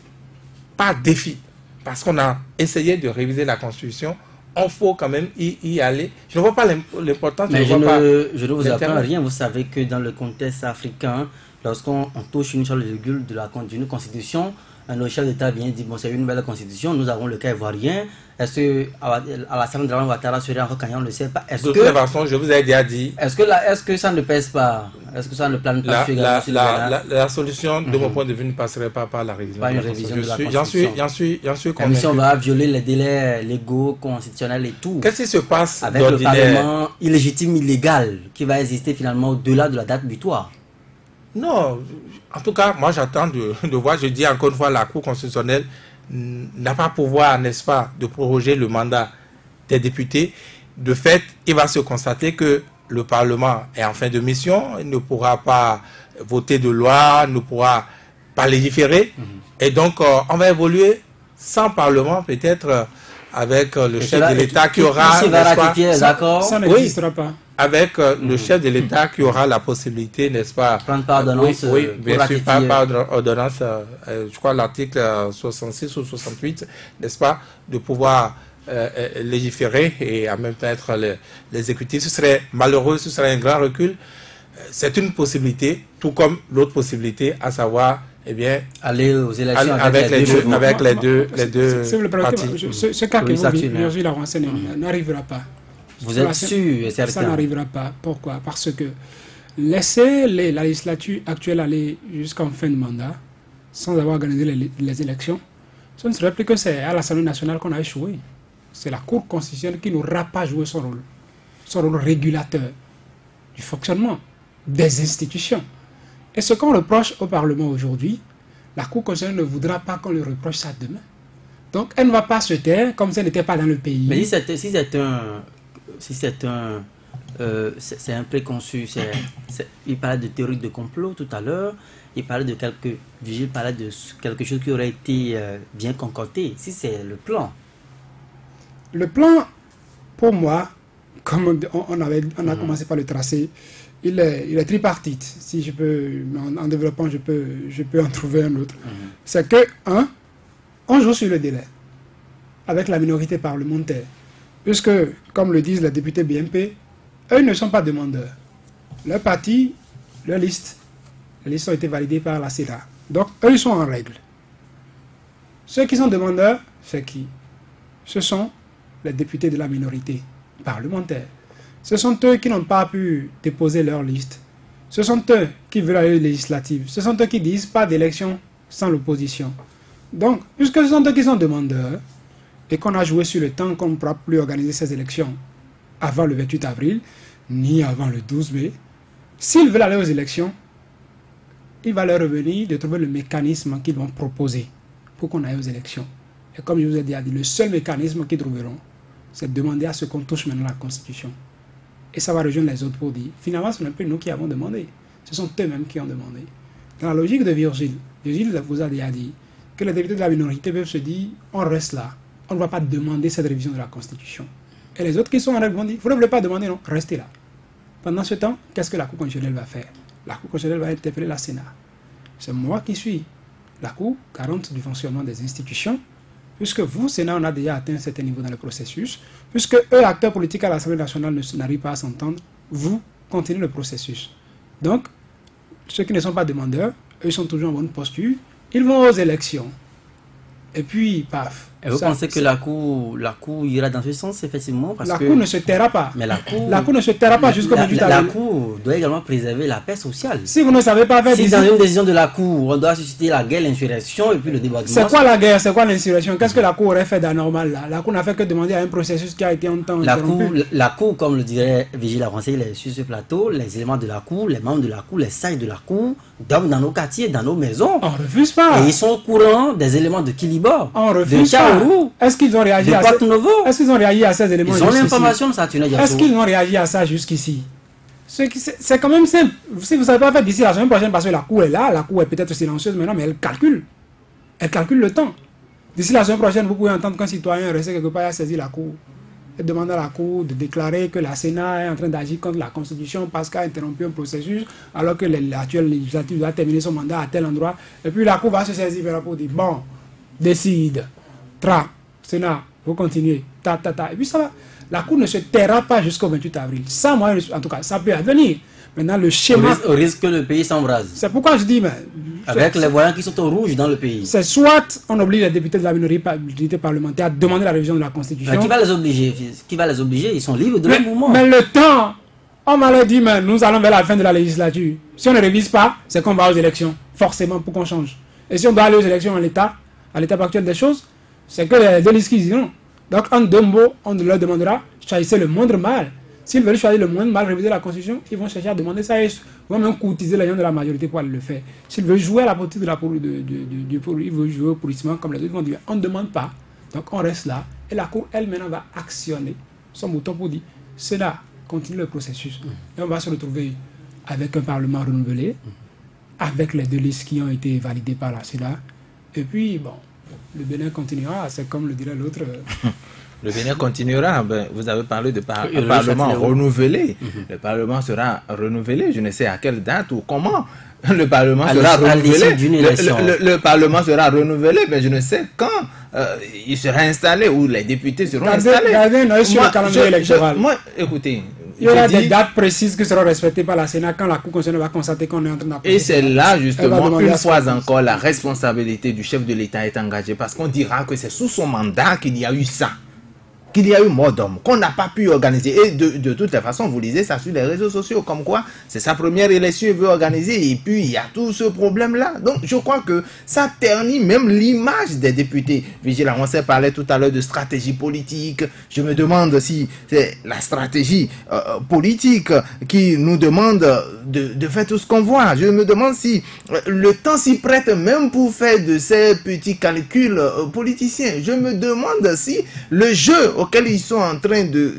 par défi? Parce qu'on a essayé de réviser la Constitution, il faut quand même y aller. Je ne vois pas l'importance. Mais je ne vous apprends rien. Vous savez que dans le contexte africain, lorsqu'on touche une seule virgule d'une constitution, le chef d'État vient dire, bon, c'est une nouvelle constitution, nous avons le cas ivoirien. Est-ce que Alassane Dramane Ouattara serait encore gagnant? On ne le sait pas. De toute façon, je vous ai déjà dit. Est-ce que ça ne pèse pas? Est-ce que ça ne plane pas la solution, de mon point de vue, ne passerait pas par la révision. Pas une révision de la Constitution. J'en suis convaincu. Même si on va violer les délais légaux, constitutionnels et tout. Qu'est-ce qui se passe avec le Parlement illégitime, illégal, qui va exister finalement au-delà de la date butoir? Non, en tout cas, moi j'attends de voir, je dis encore une fois, la Cour constitutionnelle n'a pas pouvoir, n'est-ce pas, de proroger le mandat des députés. De fait, il va se constater que le Parlement est en fin de mission, il ne pourra pas voter de loi, ne pourra pas légiférer. Et donc, on va évoluer sans Parlement, peut-être avec le chef de l'État qui aura... Ça n'existera pas. Avec le chef de l'État qui aura la possibilité, n'est-ce pas, prendre par ordonnance, oui, bien sûr, par ordonnance, je crois l'article 66 ou 68, n'est-ce pas, de pouvoir légiférer et en même temps être l'exécutif. Ce serait malheureux, ce serait un grand recul. C'est une possibilité, tout comme l'autre possibilité, à savoir, eh bien, aller aux élections avec les deux partis. Ce cas que vous dites, Virgile Laurence, n'arrivera pas. Vous êtes sûr et certain? Ça n'arrivera pas. Pourquoi? Parce que laisser la législature actuelle aller jusqu'en fin de mandat sans avoir organisé les élections, ce ne serait plus que c'est à l'Assemblée nationale qu'on a échoué. C'est la Cour constitutionnelle qui n'aura pas joué son rôle régulateur du fonctionnement des institutions. Et ce qu'on reproche au Parlement aujourd'hui, la Cour constitutionnelle ne voudra pas qu'on lui reproche ça demain. Donc elle ne va pas se taire comme si elle n'était pas dans le pays. Mais c'est un préconçu. Il parlait de théorie de complot tout à l'heure. Il parlait de Vigile parlait de quelque chose qui aurait été bien concocté. Si c'est le plan. Le plan, pour moi, comme on a commencé par le tracer, il est tripartite. Si je peux, en développant, je peux en trouver un autre. C'est que, on joue sur le délai avec la minorité parlementaire. Puisque, comme le disent les députés BNP, eux ne sont pas demandeurs. Leur parti, les listes ont été validées par la CEDA. Donc, eux, ils sont en règle. Ceux qui sont demandeurs, c'est qui? Ce sont les députés de la minorité parlementaire. Ce sont eux qui n'ont pas pu déposer leur liste. Ce sont eux qui veulent aller aux législatives. Ce sont eux qui disent pas d'élection sans l'opposition. Donc, puisque ce sont eux qui sont demandeurs, et qu'on a joué sur le temps qu'on ne pourra plus organiser ces élections avant le 28 avril, ni avant le 12 mai, s'ils veulent aller aux élections, il va leur revenir de trouver le mécanisme qu'ils vont proposer pour qu'on aille aux élections. Et comme je vous ai déjà dit, le seul mécanisme qu'ils trouveront, c'est de demander à ce qu'on touche maintenant la Constitution. Et ça va rejoindre les autres pour dire, finalement, ce n'est pas nous qui avons demandé, ce sont eux-mêmes qui ont demandé. Dans la logique de Virgile vous a déjà dit que les députés de la minorité peuvent se dire, on reste là. On ne va pas demander cette révision de la Constitution. Et les autres qui sont en règle vont dire, vous ne voulez pas demander, non, restez là. Pendant ce temps, qu'est-ce que la Cour constitutionnelle va faire? La Cour constitutionnelle va interpeller la Sénat. C'est moi qui suis la Cour, garante du fonctionnement des institutions, puisque vous, Sénat, on a déjà atteint un certain niveau dans le processus, puisque eux, acteurs politiques à l'Assemblée nationale, n'arrivent pas à s'entendre, vous continuez le processus. Donc, ceux qui ne sont pas demandeurs, eux sont toujours en bonne posture, ils vont aux élections. Et puis, paf. Et vous pensez que la cour ira dans ce sens, effectivement, parce la cour ne se taira pas. Mais la cour ne se taira pas jusqu'au 28 avril. La cour doit également préserver la paix sociale. Si vous ne savez pas faire... Si dans une décision de la cour, on doit susciter la guerre, l'insurrection et puis le débordement... C'est quoi la guerre? C'est quoi l'insurrection? Qu'est-ce que la cour aurait fait d'anormal là? La cour n'a fait que demander à un processus qui a été en temps interrompu. La cour, comme le dirait Vigile Avancé, il est sur ce plateau, les éléments de la cour, les membres de la cour, les sages de la cour, dorment dans nos quartiers, dans nos maisons. On refuse pas. Et ils sont au courant des éléments de Kiliba, on refuse pas. Est-ce qu'ils ont réagi à ces éléments? Ils ont l'information de ça. Est-ce qu'ils ont réagi à ça jusqu'ici? C'est quand même simple. Si vous ne savez pas faire d'ici la semaine prochaine, parce que la cour est là, la cour est peut-être silencieuse maintenant, mais elle calcule. Elle calcule le temps. D'ici la semaine prochaine, vous pouvez entendre qu'un citoyen resté quelque part et a saisi la cour. Et demande à la cour de déclarer que la Sénat est en train d'agir contre la Constitution parce qu'elle a interrompu un processus, alors que l'actuel législatif doit terminer son mandat à tel endroit. Et puis la cour va se saisir pour dire, bon, décide, Sénat, vous continuez, Et puis ça va. La cour ne se taira pas jusqu'au 28 avril. Ça, moi, en tout cas, ça peut advenir. Maintenant, le schéma... Au risque que le pays s'embrase. C'est pourquoi je dis... Mais, avec les voyants qui sont au rouge dans le pays. C'est soit on oblige les députés de la minorité parlementaire à demander la révision de la Constitution... Mais qui va les obliger? Qui va les obliger? Ils sont libres de leur mouvement. Mais le temps... On m'a dit, mais nous allons vers la fin de la législature. Si on ne révise pas, c'est qu'on va aux élections. Forcément, pour qu'on change. Et si on doit aller aux élections à l'état actuel des choses, c'est que les deux listes qui diront. Donc, en deux mots, on leur demandera, choisissez le moindre mal. S'ils veulent choisir le moindre mal, réviser la Constitution, ils vont chercher à demander ça. Ils vont même courtiser les gens de la majorité pour aller le faire. S'ils veulent jouer à la politique ils veulent jouer au pourrissement, comme les autres vont dire, on ne demande pas. Donc, on reste là. Et la Cour, elle, maintenant, va actionner son bouton pour dire, c'est là, continue le processus. Et on va se retrouver avec un Parlement renouvelé, avec les deux listes qui ont été validées par la Sénat. Et puis, bon, le Bénin continuera, c'est comme le dirait l'autre. Le Bénin continuera. Ben, vous avez parlé de Parlement renouvelé. Le Parlement sera renouvelé. Je ne sais à quelle date ou comment le Parlement sera renouvelé. Le Parlement sera renouvelé, mais je ne sais quand il sera installé ou les députés seront installés. Sur le calendrier électoral. Moi, écoutez... Il y aura des dates précises qui seront respectées par la Sénat quand la Cour constitutionnelle va constater qu'on est en train d'appliquer. Et c'est là, justement, une fois encore, la responsabilité du chef de l'État est engagée. Parce qu'on dira que c'est sous son mandat qu'il y a eu ça. Qu'il y a eu mort d'homme, qu'on n'a pas pu organiser. Et de toutes les façons, vous lisez ça sur les réseaux sociaux, comme quoi c'est sa première élection, il veut organiser, et puis il y a tout ce problème-là. Donc je crois que ça ternit même l'image des députés. Vigile Avancé parlait tout à l'heure de stratégie politique. Je me demande si c'est la stratégie politique qui nous demande de faire tout ce qu'on voit. Je me demande si le temps s'y prête même pour faire de ces petits calculs politiciens. Je me demande si le jeu auxquels ils sont en train de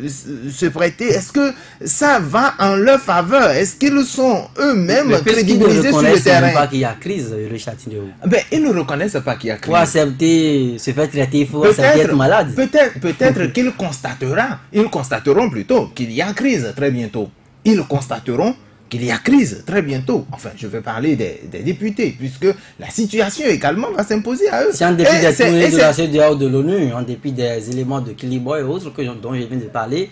se prêter, est-ce que ça va en leur faveur? Est-ce qu'ils sont eux-mêmes crédibilisés sur le terrain? Ils ne reconnaissent pas qu'il y a crise, Richard Tineo. Ben, ils ne reconnaissent pas qu'il y a crise. Faut accepter, se faire traiter, il faut accepter être malade. Peut-être qu'ils constateront plutôt qu'il y a crise très bientôt. Ils constateront qu'il y a crise très bientôt. Enfin, je vais parler des députés, puisque la situation également va s'imposer à eux. C'est en dépit des tournées de la CEDEAO de l'ONU, en dépit des éléments de Kilibo et autres dont je viens de parler,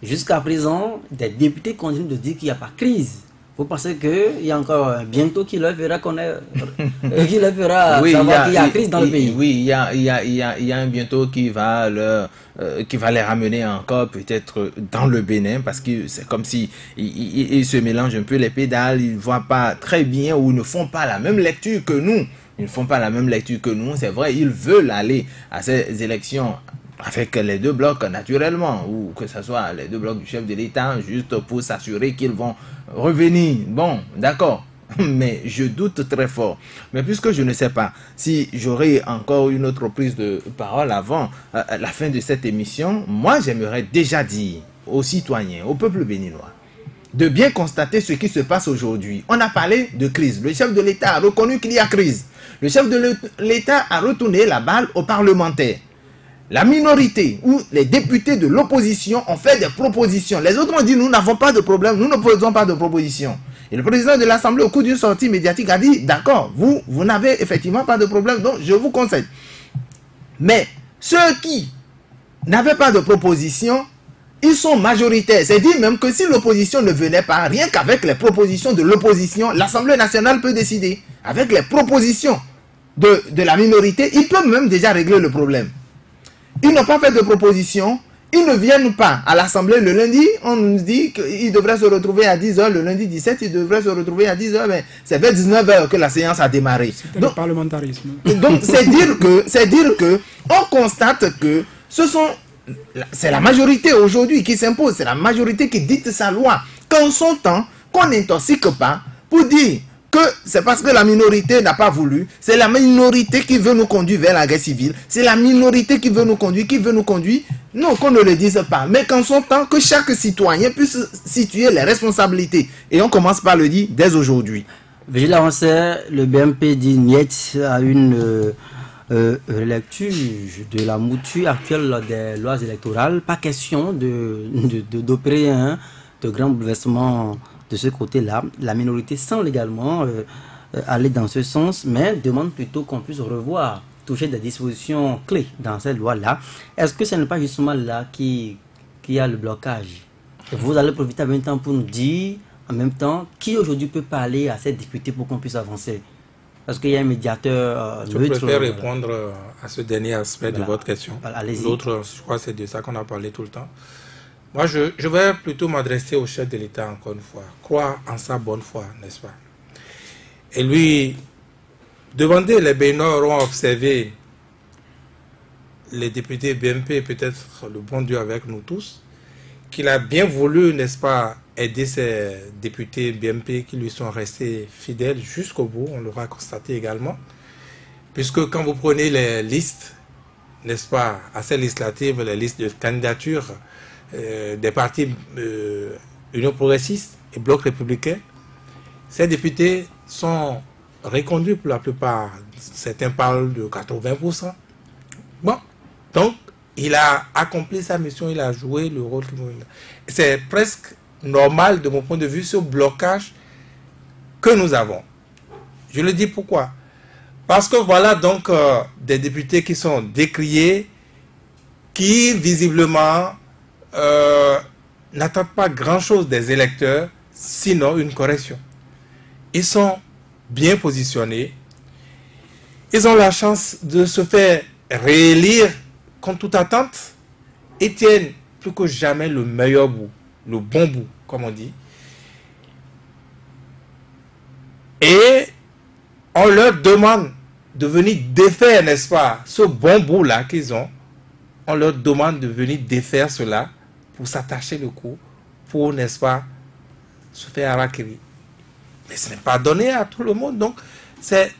jusqu'à présent, des députés continuent de dire qu'il n'y a pas de crise. Vous pensez qu'il y a encore un bientôt qui leur fera connaître, qui leur fera savoir qu'il y a crise dans le pays? Oui, il y a un bientôt qui va les ramener encore peut-être dans le Bénin, parce que c'est comme si ils se mélangent un peu les pédales, ils ne voient pas très bien ou ne font pas la même lecture que nous. Ils ne font pas la même lecture que nous, c'est vrai, ils veulent aller à ces élections avec les deux blocs naturellement, ou que ce soit les deux blocs du chef de l'État, juste pour s'assurer qu'ils vont revenir. Bon, d'accord, mais je doute très fort. Mais puisque je ne sais pas si j'aurai encore une autre prise de parole avant la fin de cette émission, moi j'aimerais déjà dire aux citoyens, au peuple béninois, de bien constater ce qui se passe aujourd'hui. On a parlé de crise. Le chef de l'État a reconnu qu'il y a crise. Le chef de l'État a retourné la balle aux parlementaires. La minorité ou les députés de l'opposition ont fait des propositions. Les autres ont dit, nous n'avons pas de problème, nous ne faisons pas de propositions. Et le président de l'Assemblée, au cours d'une sortie médiatique, a dit, d'accord, vous n'avez effectivement pas de problème, donc je vous conseille. Mais ceux qui n'avaient pas de proposition, ils sont majoritaires. C'est dire même que si l'opposition ne venait pas, rien qu'avec les propositions de l'opposition, l'Assemblée nationale peut décider. Avec les propositions de la minorité, ils peuvent même déjà régler le problème. Ils n'ont pas fait de proposition. Ils ne viennent pas à l'Assemblée le lundi. On nous dit qu'ils devraient se retrouver à 10h. Le lundi 17, ils devraient se retrouver à 10h. Mais c'est vers 19h que la séance a démarré. C'est le parlementarisme. Donc, c'est dire que on constate que c'est la majorité aujourd'hui qui s'impose. C'est la majorité qui dicte sa loi. Qu'en son temps, qu'on n'intoxique pas pour dire que c'est parce que la minorité n'a pas voulu, c'est la minorité qui veut nous conduire vers la guerre civile, c'est la minorité qui veut nous conduire, non, qu'on ne le dise pas, mais qu'en son temps, que chaque citoyen puisse situer les responsabilités. Et on commence par le dire dès aujourd'hui. Vigile Avancé, le BMP dit niet à une lecture de la mouture actuelle des lois électorales. Pas question d'opérer de grands bouleversements de ce côté-là. La minorité semble également aller dans ce sens, mais demande plutôt qu'on puisse revoir, toucher des dispositions clés dans cette loi-là. Est-ce que ce n'est pas justement là qui a le blocage? Vous allez profiter en même temps pour nous dire, en même temps, qui aujourd'hui peut parler à ces députés pour qu'on puisse avancer? Est-ce qu'il y a un médiateur Je préfère répondre à ce dernier aspect de votre question. L'autre, je crois que c'est de ça qu'on a parlé tout le temps. Moi, je vais plutôt m'adresser au chef de l'État, encore une fois. Croire en sa bonne foi, n'est-ce pas? Et lui, demander, les Béninois auront observé les députés BMP, peut-être le bon Dieu avec nous tous, qu'il a bien voulu, n'est-ce pas, aider ces députés BMP qui lui sont restés fidèles jusqu'au bout, on l'aura constaté également. Puisque quand vous prenez les listes, n'est-ce pas, à ces législatives, les listes de candidatures, des partis Union progressiste et Bloc républicain, ces députés sont reconduits pour la plupart. Certains parlent de 80%. Bon, donc il a accompli sa mission, il a joué le rôle. C'est presque normal de mon point de vue ce blocage que nous avons. Je le dis pourquoi? Parce que voilà donc des députés qui sont décriés, qui visiblement n'attendent pas grand-chose des électeurs, sinon une correction. Ils sont bien positionnés. Ils ont la chance de se faire réélire contre toute attente. Ils tiennent plus que jamais le meilleur bout, le bon bout, comme on dit. Et on leur demande de venir défaire, n'est-ce pas, ce bon bout-là qu'ils ont. On leur demande de venir défaire cela pour s'attacher le cou, pour, n'est-ce pas, se faire harakiri. Mais ce n'est pas donné à tout le monde. Donc, c'est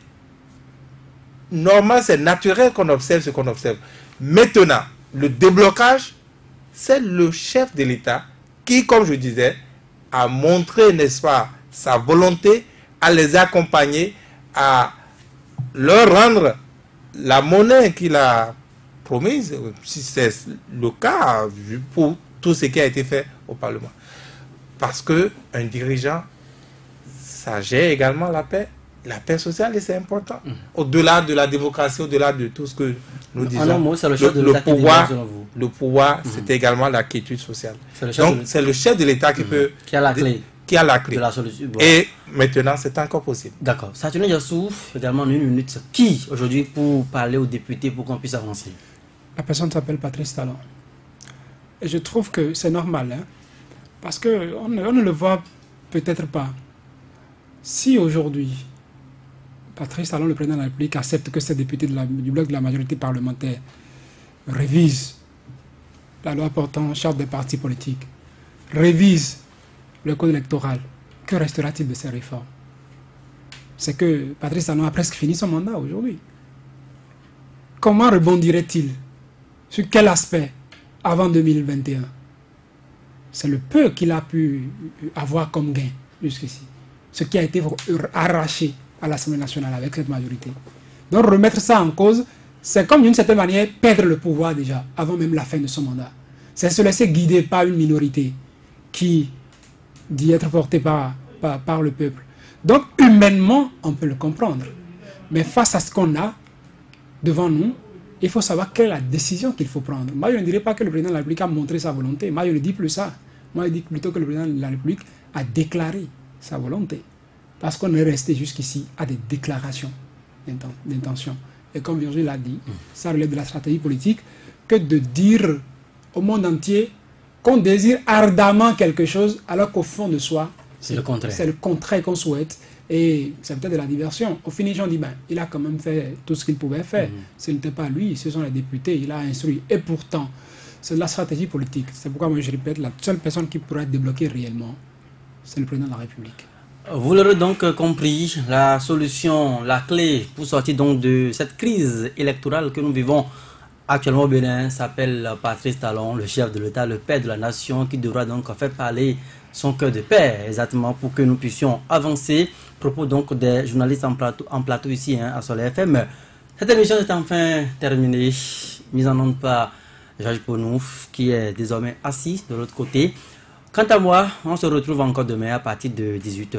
normal, c'est naturel qu'on observe ce qu'on observe. Maintenant, le déblocage, c'est le chef de l'État qui, comme je disais, a montré, n'est-ce pas, sa volonté à les accompagner, à leur rendre la monnaie qu'il a promise, si c'est le cas, pour tout ce qui a été fait au Parlement. Parce qu'un dirigeant, ça gère également la paix sociale, et c'est important. Au-delà de la démocratie, au-delà de tout ce que nous disons, le pouvoir, c'est également la quiétude sociale. Donc, c'est le chef de l'État qui peut... Qui a la clé. Qui a la clé. De la solution. Bon. Et maintenant, c'est encore possible. D'accord. Saturne Yassouf, également en une minute. Qui, aujourd'hui, pour parler aux députés, pour qu'on puisse avancer? La personne s'appelle Patrice Talon. Et je trouve que c'est normal, hein, parce qu'on ne le voit peut-être pas. Si aujourd'hui, Patrice Talon, le président de la République, accepte que ces députés du bloc de la majorité parlementaire révisent la loi portant charte des partis politiques, révisent le code électoral, que restera-t-il de ces réformes? C'est que Patrice Talon a presque fini son mandat aujourd'hui. Comment rebondirait-il? Sur quel aspect avant 2021? C'est le peu qu'il a pu avoir comme gain jusqu'ici. Ce qui a été arraché à l'Assemblée nationale avec cette majorité. Donc remettre ça en cause, c'est comme d'une certaine manière perdre le pouvoir déjà, avant même la fin de son mandat. C'est se laisser guider par une minorité qui dit être portée par le peuple. Donc humainement, on peut le comprendre. Mais face à ce qu'on a devant nous, il faut savoir quelle est la décision qu'il faut prendre. Moi, je ne dirais pas que le président de la République a montré sa volonté. Moi, je ne dis plus ça. Moi, je dis plutôt que le président de la République a déclaré sa volonté. Parce qu'on est resté jusqu'ici à des déclarations. d'intention. Et comme Virgile l'a dit, ça relève de la stratégie politique que de dire au monde entier qu'on désire ardemment quelque chose alors qu'au fond de soi, c'est le contraire. C'est le contraire qu'on souhaite. Et c'est peut-être de la diversion. Au finish, on dit, ben, il a quand même fait tout ce qu'il pouvait faire. Ce n'était pas lui, ce sont les députés, il a instruit. Et pourtant, c'est de la stratégie politique. C'est pourquoi moi je répète, la seule personne qui pourrait être débloquée réellement, c'est le président de la République. Vous l'aurez donc compris, la solution, la clé pour sortir donc de cette crise électorale que nous vivons actuellement au Bénin s'appelle Patrice Talon, le chef de l'État, le père de la nation, qui devra donc faire parler son cœur de père, exactement, pour que nous puissions avancer. Propos donc des journalistes en plateau ici à Soleil FM. Cette émission est enfin terminée, mise en onde par Georges Ponouf, qui est désormais assis de l'autre côté. Quant à moi, on se retrouve encore demain à partir de 18h.